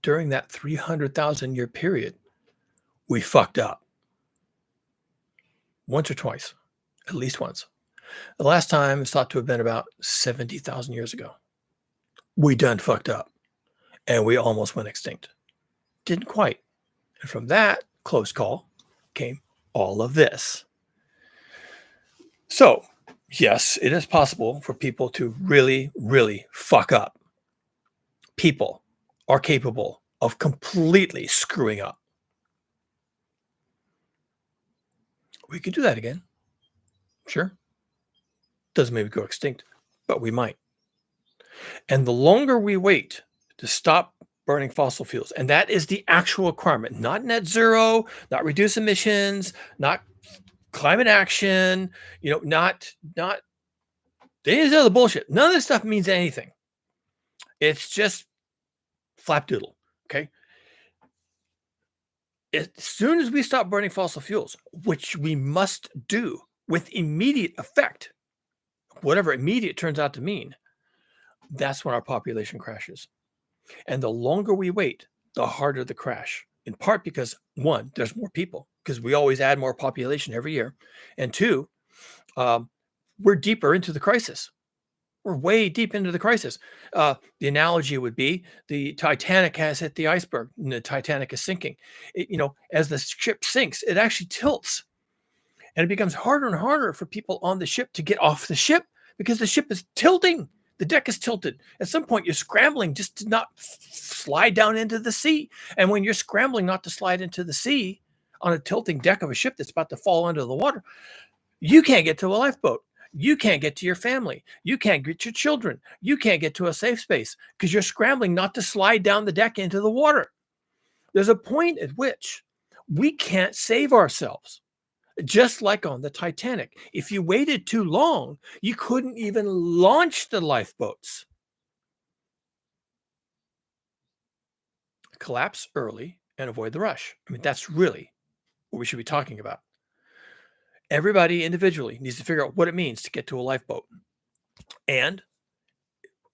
during that 300,000 year period, we fucked up. Once or twice, at least once. The last time is thought to have been about 70,000 years ago. We done fucked up, and we almost went extinct. Didn't quite. And from that close call came all of this. So, yes, it is possible for people to really, really fuck up. People are capable of completely screwing up. We could do that again. Sure. Doesn't mean we go extinct, but we might. And the longer we wait to stop burning fossil fuels, and that is the actual requirement, not net zero, not reduce emissions, not climate action, not any of this other bullshit. None of this stuff means anything. It's just flapdoodle, okay? As soon as we stop burning fossil fuels, which we must do with immediate effect, whatever immediate turns out to mean, that's when our population crashes. And the longer we wait, the harder the crash. In part because, one, there's more people, because we always add more population every year. And two, we're deeper into the crisis. We're way deep into the crisis. The analogy would be the Titanic has hit the iceberg and the Titanic is sinking. As the ship sinks, it actually tilts and it becomes harder and harder for people on the ship to get off the ship because the ship is tilting. The deck is tilted. At some point, you're scrambling just to not slide down into the sea. And when you're scrambling not to slide into the sea on a tilting deck of a ship that's about to fall under the water, you can't get to a lifeboat. You can't get to your family. You can't get your children. You can't get to a safe space because you're scrambling not to slide down the deck into the water. There's a point at which we can't save ourselves. Just like on the Titanic, if you waited too long, you couldn't even launch the lifeboats. Collapse early and avoid the rush. I mean, that's really what we should be talking about. Everybody individually needs to figure out what it means to get to a lifeboat. And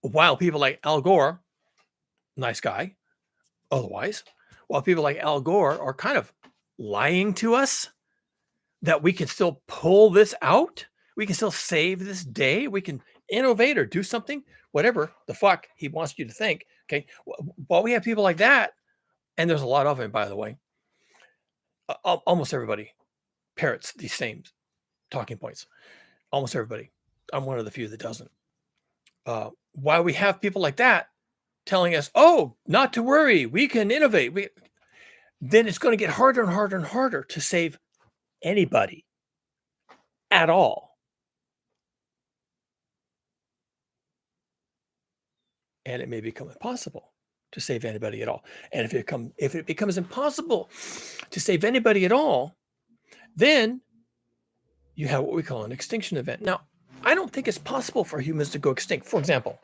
while people like Al Gore, nice guy, otherwise, while people like Al Gore are kind of lying to us that we can still pull this out, we can still save this day, we can innovate or do something, whatever the fuck he wants you to think. Okay. While we have people like that, and there's a lot of them, by the way, almost everybody parrots these same talking points. Almost everybody. I'm one of the few that doesn't. While we have people like that telling us, oh, not to worry, we can innovate, then it's going to get harder and harder and harder to save anybody at all. And it may become impossible to save anybody at all. And if it becomes impossible to save anybody at all, then you have what we call an extinction event. Now, I don't think it's possible for humans to go extinct. For example,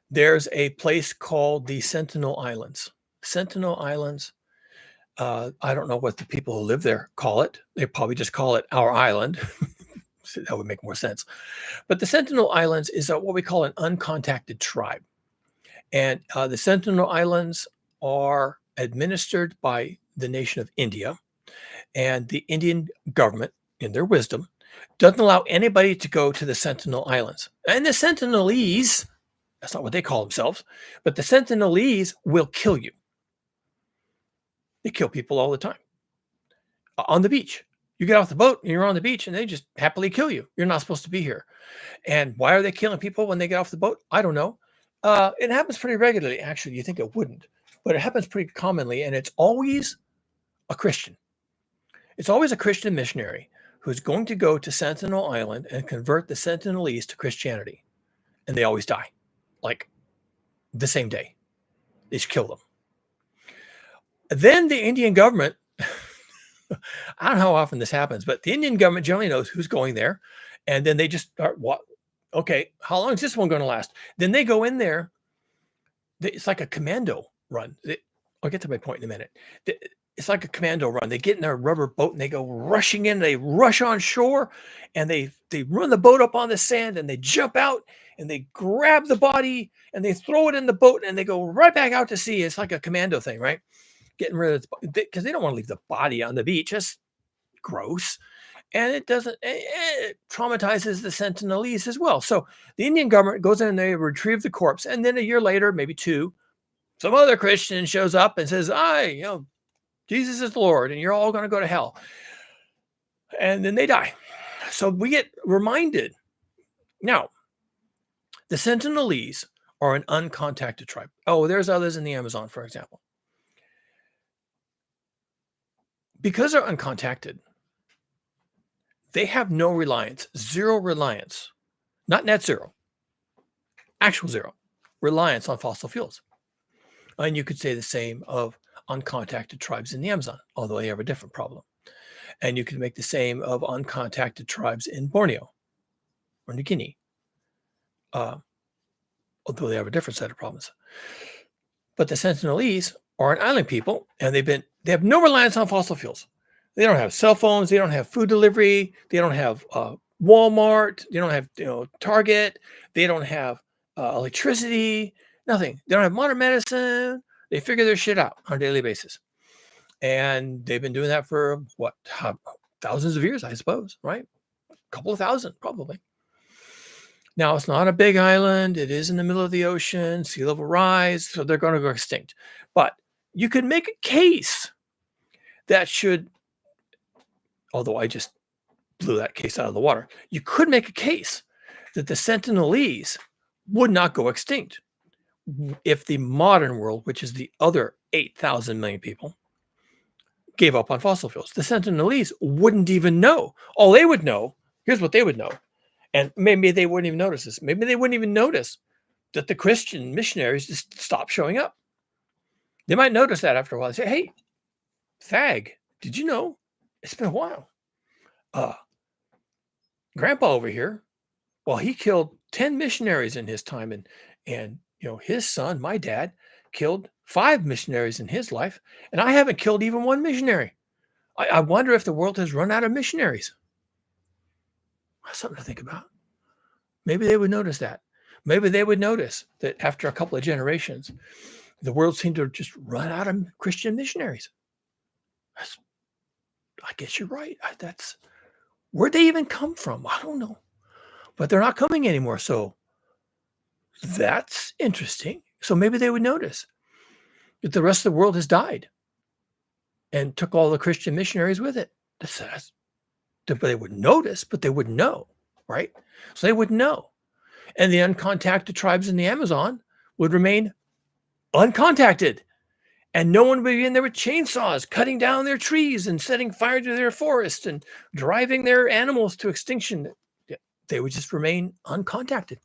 there's a place called the Sentinel Islands. Sentinel Islands, I don't know what the people who live there call it. They probably just call it our island. That would make more sense. But the Sentinel Islands is what we call an uncontacted tribe. And the Sentinel Islands are administered by the nation of India. And the Indian government, in their wisdom, doesn't allow anybody to go to the Sentinel Islands. And the Sentinelese, that's not what they call themselves, but the Sentinelese will kill you. They kill people all the time on the beach. You get off the boat and you're on the beach and they just happily kill you. You're not supposed to be here. And why are they killing people when they get off the boat? I don't know. It happens pretty regularly. Actually, you think it wouldn't, but it happens pretty commonly. And it's always a Christian. It's always a Christian missionary who's going to go to Sentinel Island and convert the Sentinelese to Christianity. And they always die, like the same day. They just kill them. Then the Indian government, I don't know how often this happens, but the Indian government generally knows who's going there. And then they just start, okay, how long is this one going to last? Then they go in there. It's like a commando run. I'll get to my point in a minute. It's like a commando run. They get in their rubber boat and they go rushing in. They rush on shore and they run the boat up on the sand and they jump out and they grab the body and they throw it in the boat and they go right back out to sea. It's like a commando thing, right? Getting rid of it because they don't want to leave the body on the beach. That's gross. And it traumatizes the Sentinelese as well. So the Indian government goes in and they retrieve the corpse. And then a year later, maybe two, some other Christian shows up and says, Jesus is the Lord and you're all going to go to hell. And then they die. So we get reminded. Now, the Sentinelese are an uncontacted tribe. Oh, there's others in the Amazon, for example. Because they're uncontacted, they have no reliance, zero reliance, not net zero, actual zero reliance on fossil fuels. And you could say the same of uncontacted tribes in the Amazon, although they have a different problem. And you could make the same of uncontacted tribes in Borneo or New Guinea, although they have a different set of problems. But the Sentinelese are an island people, and they have no reliance on fossil fuels. They don't have cell phones. They don't have food delivery. They don't have Walmart. They don't have Target. They don't have electricity. Nothing. They don't have modern medicine. They figure their shit out on a daily basis. And they've been doing that for thousands of years, I suppose, right? A couple of thousand, probably. Now, it's not a big island. It is in the middle of the ocean, sea level rise, so they're going to go extinct. But you could make a case that should, although I just blew that case out of the water, you could make a case that the Sentinelese would not go extinct if the modern world, which is the other 8,000 million people, gave up on fossil fuels. The Sentinelese wouldn't even know. All they would know, here's what they would know. And maybe they wouldn't even notice this. Maybe they wouldn't even notice that the Christian missionaries just stopped showing up. They might notice that after a while. They say, hey, fag, did you know? It's been a while. Grandpa over here, well, he killed 10 missionaries in his time. And his son, my dad, killed 5 missionaries in his life. And I haven't killed even one missionary. I wonder if the world has run out of missionaries. That's something to think about. Maybe they would notice that. Maybe they would notice that after a couple of generations, the world seemed to just run out of Christian missionaries. I guess you're right. Where'd they even come from? I don't know. But they're not coming anymore. So that's interesting. So maybe they would notice that the rest of the world has died and took all the Christian missionaries with it. But they would notice, but they wouldn't know, right? So they wouldn't know. And the uncontacted tribes in the Amazon would remain uncontacted. And no one would be in there with chainsaws, cutting down their trees and setting fire to their forest and driving their animals to extinction. They would just remain uncontacted.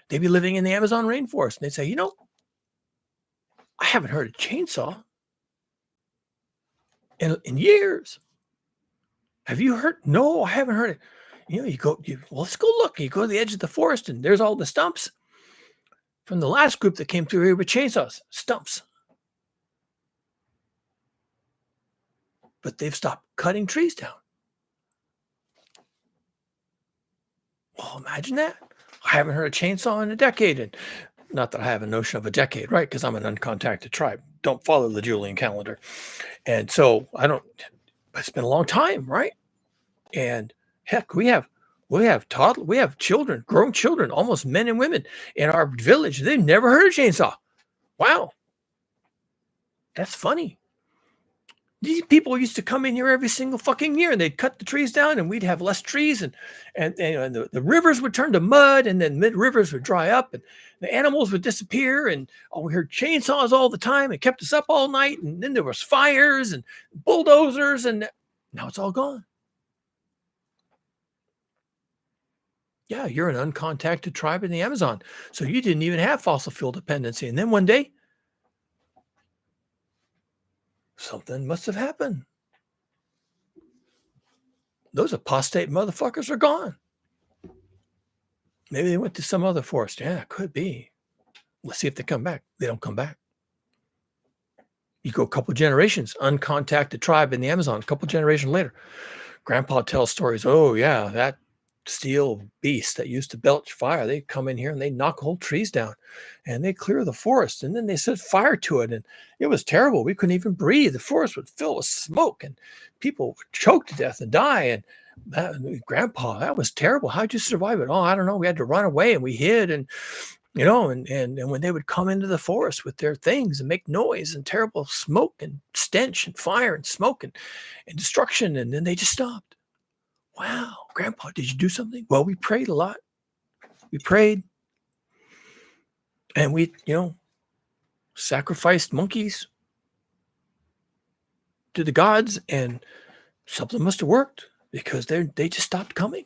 They'd be living in the Amazon rainforest. And they'd say, I haven't heard a chainsaw in years. Have you heard? No, I haven't heard it. Let's go look. You go to the edge of the forest and there's all the stumps from the last group that came through here with chainsaws, stumps. But they've stopped cutting trees down. Well, imagine that. I haven't heard a chainsaw in a decade. And not that I have a notion of a decade, right? Because I'm an uncontacted tribe. Don't follow the Julian calendar. And so it's been a long time, right? And heck, we have toddlers, we have children, grown children, almost men and women in our village. They've never heard a chainsaw. Wow. That's funny. These people used to come in here every single fucking year and they'd cut the trees down and we'd have less trees and the rivers would turn to mud and then mid-rivers would dry up and the animals would disappear and we heard chainsaws all the time. It kept us up all night and then there was fires and bulldozers and now it's all gone. Yeah, you're an uncontacted tribe in the Amazon. So you didn't even have fossil fuel dependency. And then one day, something must have happened. Those apostate motherfuckers are gone. Maybe they went to some other forest. Yeah, it could be. Let's see if they come back. They don't come back. You go a couple generations, uncontacted tribe in the Amazon. A couple generations later, Grandpa tells stories. Oh, yeah, that steel beast that used to belch fire. They come in here and they knock whole trees down and they clear the forest and then they set fire to it. And it was terrible. We couldn't even breathe. The forest would fill with smoke and people would choke to death and die. And Grandpa, that was terrible. How'd you survive it? Oh, I don't know. We had to run away and we hid and when they would come into the forest with their things and make noise and terrible smoke and stench and fire and smoke and destruction. And then they just stopped. Wow, Grandpa, did you do something? Well, we prayed a lot. We prayed. And we, sacrificed monkeys to the gods. And something must have worked because they just stopped coming.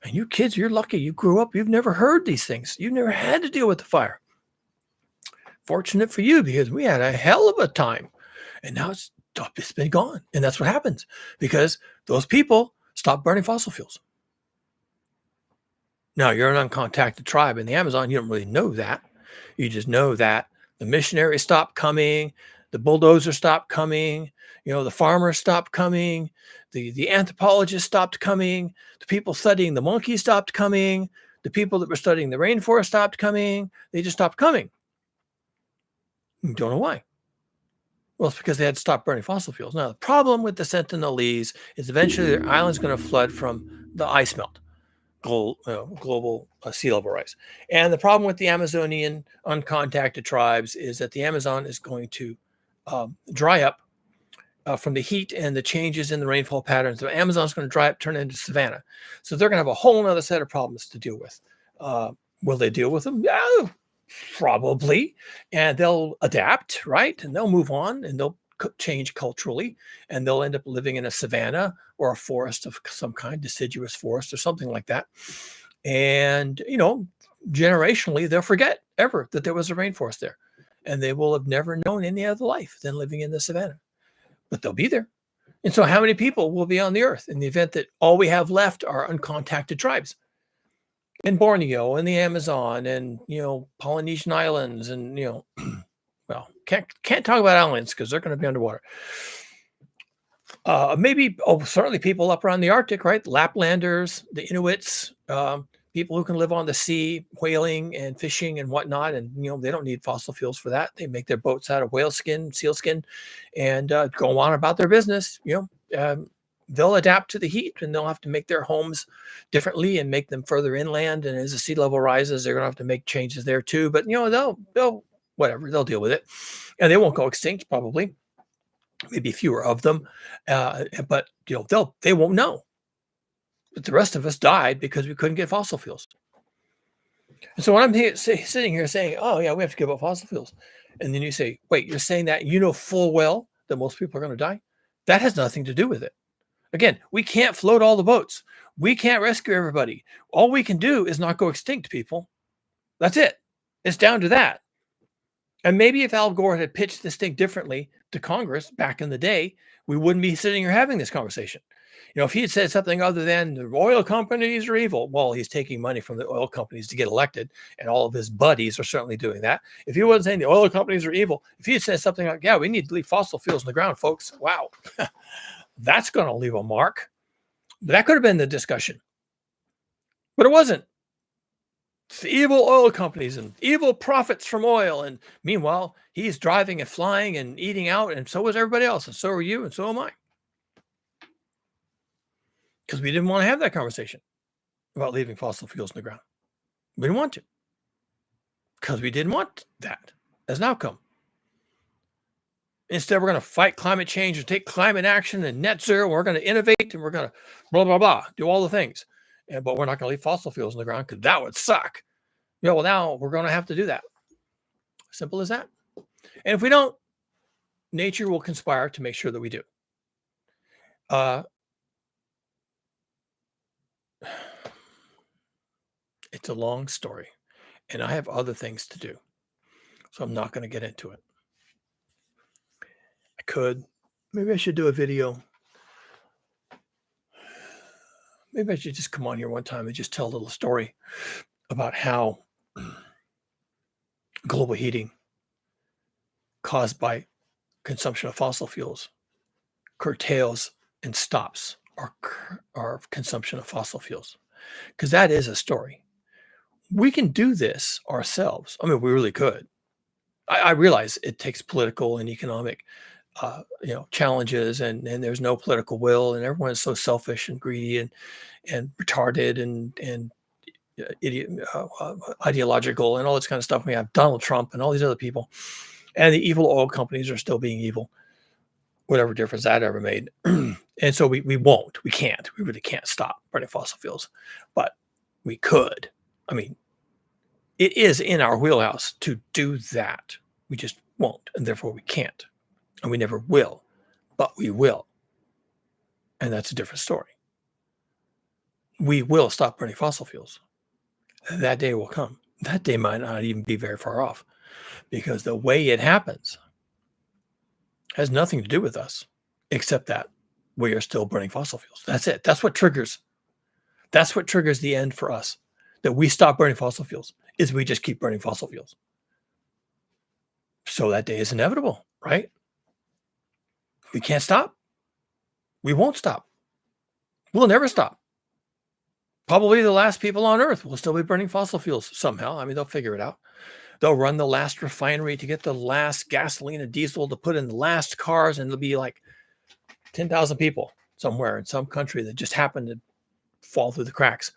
And you kids, you're lucky. You grew up. You've never heard these things. You've never had to deal with the fire. Fortunate for you because we had a hell of a time. And now it's been gone. And that's what happens because those people stop burning fossil fuels. Now, you're an uncontacted tribe in the Amazon. You don't really know that. You just know that the missionaries stopped coming, the bulldozers stopped coming, the farmers stopped coming, the anthropologists stopped coming, the people studying the monkeys stopped coming, the people that were studying the rainforest stopped coming. They just stopped coming. You don't know why. Well, it's because they had to stop burning fossil fuels. Now, the problem with the Sentinelese is eventually their island's going to flood from the ice melt. global sea level rise. And the problem with the Amazonian uncontacted tribes is that the Amazon is going to dry up from the heat and the changes in the rainfall patterns. The Amazon's going to dry up, turn into savanna. So they're going to have a whole other set of problems to deal with. Will they deal with them? Yeah, probably. And they'll adapt, right? And they'll move on and they'll change culturally, and they'll end up living in a savanna or a forest of some kind, deciduous forest or something like that. And, generationally, they'll forget ever that there was a rainforest there. And they will have never known any other life than living in the savanna. But they'll be there. And so how many people will be on the earth in the event that all we have left are uncontacted tribes in Borneo and the Amazon and, Polynesian islands and, well, can't talk about islands because they're going to be underwater. Maybe, certainly people up around the Arctic, right? Laplanders, the Inuits, people who can live on the sea, whaling and fishing and whatnot. And, they don't need fossil fuels for that. They make their boats out of whale skin, seal skin, and go on about their business. They'll adapt to the heat and they'll have to make their homes differently and make them further inland. And as the sea level rises, they're going to have to make changes there too. But, they'll whatever, they'll deal with it. And they won't go extinct, probably. Maybe fewer of them. But, they won't know. But the rest of us died because we couldn't get fossil fuels. And so when I'm sitting here saying, oh, yeah, we have to give up fossil fuels. And then you say, wait, you're saying that full well that most people are going to die? That has nothing to do with it. Again, we can't float all the boats. We can't rescue everybody. All we can do is not go extinct, people. That's it. It's down to that. And maybe if Al Gore had pitched this thing differently to Congress back in the day, we wouldn't be sitting here having this conversation. If he had said something other than the oil companies are evil, well, he's taking money from the oil companies to get elected, and all of his buddies are certainly doing that. If he wasn't saying the oil companies are evil, if he had said something like, yeah, we need to leave fossil fuels in the ground, folks, wow, that's going to leave a mark. That could have been the discussion. But it wasn't. It's the evil oil companies and evil profits from oil. And meanwhile, he's driving and flying and eating out, and so is everybody else. And so are you, and so am I. Because we didn't want to have that conversation about leaving fossil fuels in the ground. We didn't want to. Because we didn't want that as an outcome. Instead, we're going to fight climate change and take climate action and net zero. We're going to innovate and we're going to blah, blah, blah, do all the things. But we're not going to leave fossil fuels in the ground because that would suck. Well, now we're going to have to do that. Simple as that. And if we don't, nature will conspire to make sure that we do. It's a long story, and I have other things to do, so I'm not going to get into it. I could. Maybe I should do a video. Maybe I should just come on here one time and just tell a little story about how global heating caused by consumption of fossil fuels curtails and stops our consumption of fossil fuels, because that is a story. We can do this ourselves. I mean, we really could. I realize it takes political and economic, challenges, and there's no political will, and everyone is so selfish and greedy and retarded and ideological and all this kind of stuff. We have Donald Trump and all these other people, and the evil oil companies are still being evil, whatever difference that ever made. And so we can't. We really can't stop burning fossil fuels, but we could. I mean, it is in our wheelhouse to do that. We just won't, and therefore we can't, and we never will, but we will. And that's a different story. We will stop burning fossil fuels. That day will come. That day might not even be very far off, because the way it happens has nothing to do with us, except that we are still burning fossil fuels. That's it. That's what triggers the end for us. That we stop burning fossil fuels is we just keep burning fossil fuels. So that day is inevitable, right? We can't stop. We won't stop. We'll never stop. Probably the last people on Earth will still be burning fossil fuels somehow. I mean, they'll figure it out. They'll run the last refinery to get the last gasoline and diesel to put in the last cars, and there'll be like 10,000 people somewhere in some country that just happened to fall through the cracks.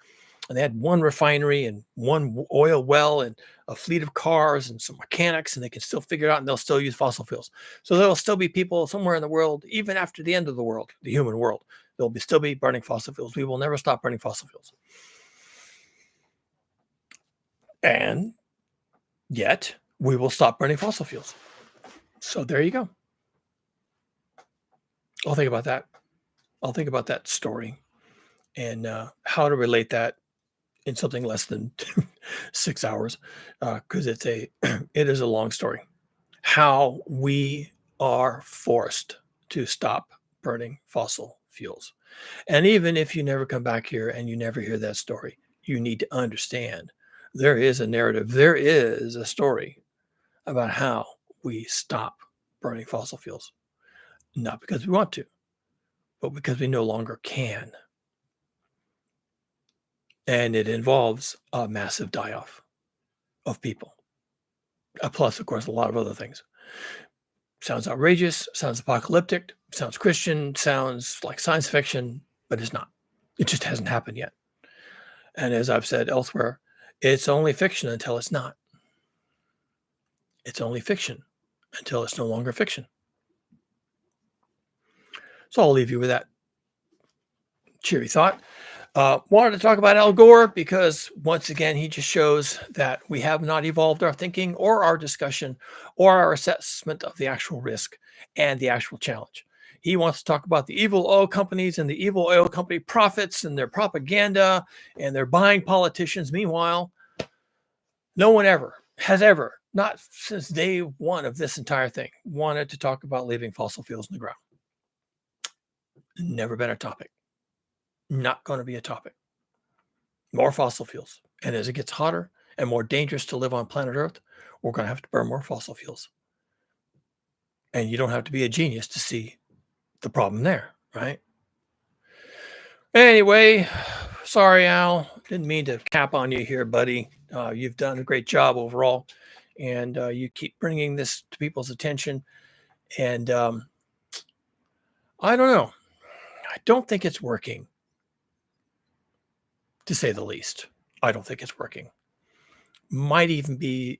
And they had one refinery and one oil well and a fleet of cars and some mechanics, and they can still figure it out, and they'll still use fossil fuels. So there'll still be people somewhere in the world, even after the end of the world, the human world, there'll be still be burning fossil fuels. We will never stop burning fossil fuels. And yet we will stop burning fossil fuels. So there you go. I'll think about that. I'll think about that story and how to relate that in something less than 6 hours, because it is a long story. How we are forced to stop burning fossil fuels. And even if you never come back here and you never hear that story, you need to understand there is a narrative, there is a story about how we stop burning fossil fuels. Not because we want to, but because we no longer can. And it involves a massive die-off of people. Plus, of course, a lot of other things. Sounds outrageous, sounds apocalyptic, sounds Christian, sounds like science fiction, but it's not. It just hasn't happened yet. And as I've said elsewhere, it's only fiction until it's not. It's only fiction until it's no longer fiction. So I'll leave you with that cheery thought. Wanted to talk about Al Gore because, once again, he just shows that we have not evolved our thinking or our discussion or our assessment of the actual risk and the actual challenge. He wants to talk about the evil oil companies and the evil oil company profits and their propaganda and their buying politicians. Meanwhile, no one has ever, not since day one of this entire thing, wanted to talk about leaving fossil fuels in the ground. Never been a topic. Not going to be a topic. More fossil fuels. And as it gets hotter and more dangerous to live on planet Earth, we're going to have to burn more fossil fuels. And you don't have to be a genius to see the problem there, right? Anyway, sorry, Al. Didn't mean to cap on you here, buddy. You've done a great job overall. And you keep bringing this to people's attention. And I don't know. I don't think it's working, to say the least. I don't think it's working. Might even be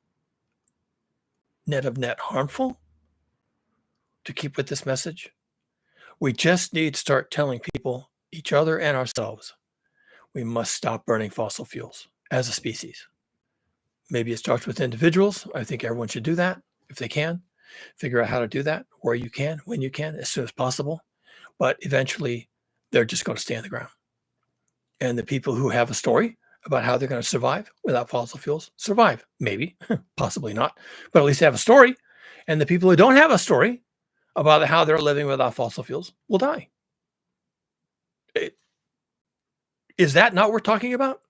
net of net harmful to keep with this message. We just need to start telling people, each other and ourselves, we must stop burning fossil fuels as a species. Maybe it starts with individuals. I think everyone should do that if they can. Figure out how to do that where you can, when you can, as soon as possible. But eventually, they're just going to stay on the ground. And the people who have a story about how they're going to survive without fossil fuels survive. Maybe, possibly not, but at least they have a story. And the people who don't have a story about how they're living without fossil fuels will die. Is that not worth talking about?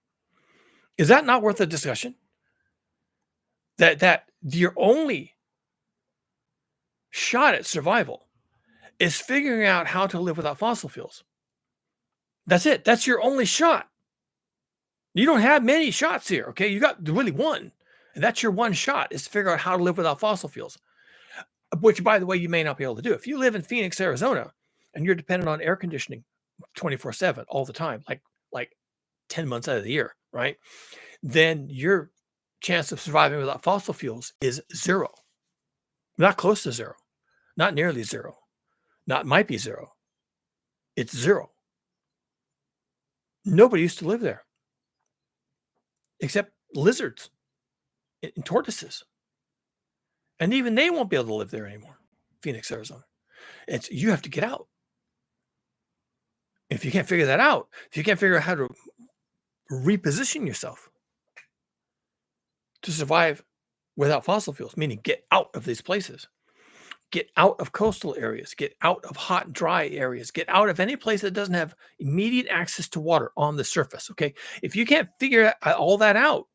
Is that not worth a discussion? That your only shot at survival is figuring out how to live without fossil fuels. That's it. That's your only shot. You don't have many shots here, okay? You got really one. And that's your one shot, is to figure out how to live without fossil fuels, which, by the way, you may not be able to do. If you live in Phoenix, Arizona, and you're dependent on air conditioning 24/7 all the time, like 10 months out of the year, right? Then your chance of surviving without fossil fuels is zero. Not close to zero. Not nearly zero. Not might be zero. It's zero. Nobody used to live there except lizards and tortoises. And even they won't be able to live there anymore. Phoenix, Arizona. You have to get out. If you can't figure that out, if you can't figure out how to reposition yourself to survive without fossil fuels, meaning get out of these places, get out of coastal areas, get out of hot, dry areas, get out of any place that doesn't have immediate access to water on the surface. Okay. If you can't figure all that out,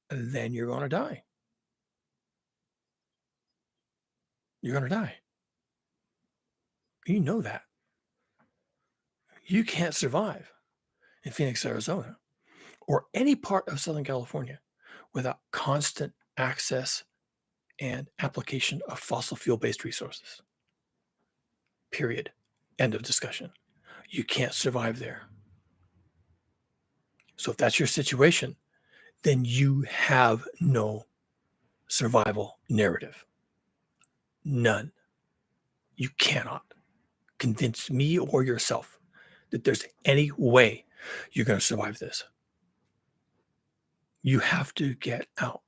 then you're going to die. You're going to die. You know that. You can't survive in Phoenix, Arizona, or any part of Southern California without constant access and application of fossil fuel-based resources. Period. End of discussion. You can't survive there. So if that's your situation, then you have no survival narrative. None. You cannot convince me or yourself that there's any way you're going to survive this. You have to get out.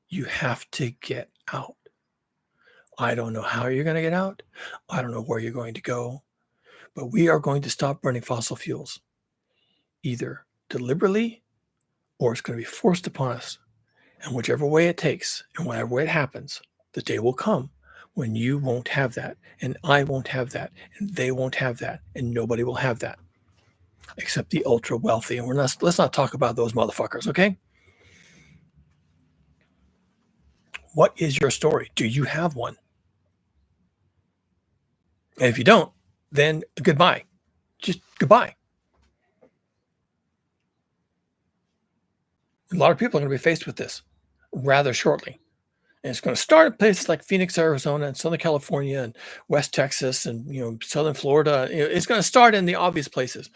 You have to get out. I don't know how you're going to get out. I don't know where you're going to go, but we are going to stop burning fossil fuels, either deliberately or it's going to be forced upon us. And whichever way it takes and whatever way it happens, the day will come when you won't have that, and I won't have that, and they won't have that, and nobody will have that except the ultra wealthy. And let's not talk about those motherfuckers, okay? What is your story? Do you have one? And if you don't, then goodbye. Just goodbye. A lot of people are going to be faced with this rather shortly. And it's going to start in places like Phoenix, Arizona, and Southern California, and West Texas, and Southern Florida. It's going to start in the obvious places,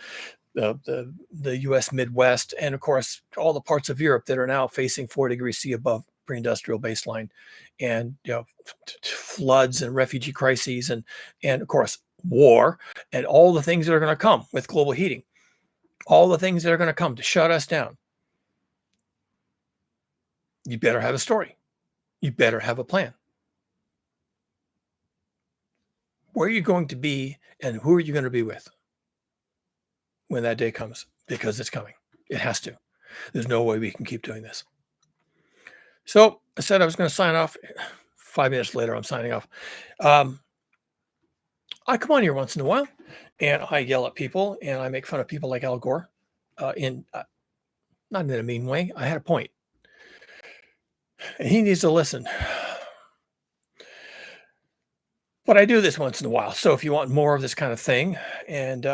the U.S. Midwest, and of course all the parts of Europe that are now facing 4 degrees C above pre-industrial baseline, and floods and refugee crises, and of course war, and all the things that are going to come with global heating, all the things that are going to come to shut us down. You better have a story. You better have a plan. Where are you going to be, and who are you going to be with when that day comes? Because it's coming. It has to. There's no way we can keep doing this. So I said I was going to sign off. 5 minutes later, I'm signing off. I come on here once in a while, and I yell at people, and I make fun of people like Al Gore, not in a mean way. I had a point, and he needs to listen. But I do this once in a while. So if you want more of this kind of thing, and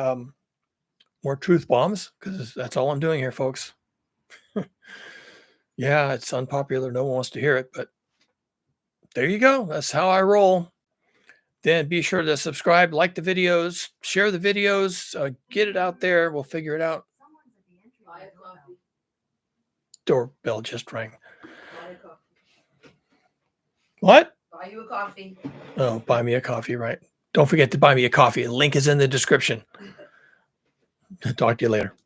more truth bombs, because that's all I'm doing here, folks. Yeah, it's unpopular. No one wants to hear it, but there you go. That's how I roll. Then be sure to subscribe, like the videos, share the videos, get it out there. We'll figure it out. Doorbell just rang. What? Buy you a coffee. Oh, buy me a coffee, right? Don't forget to buy me a coffee. The link is in the description. Talk to you later.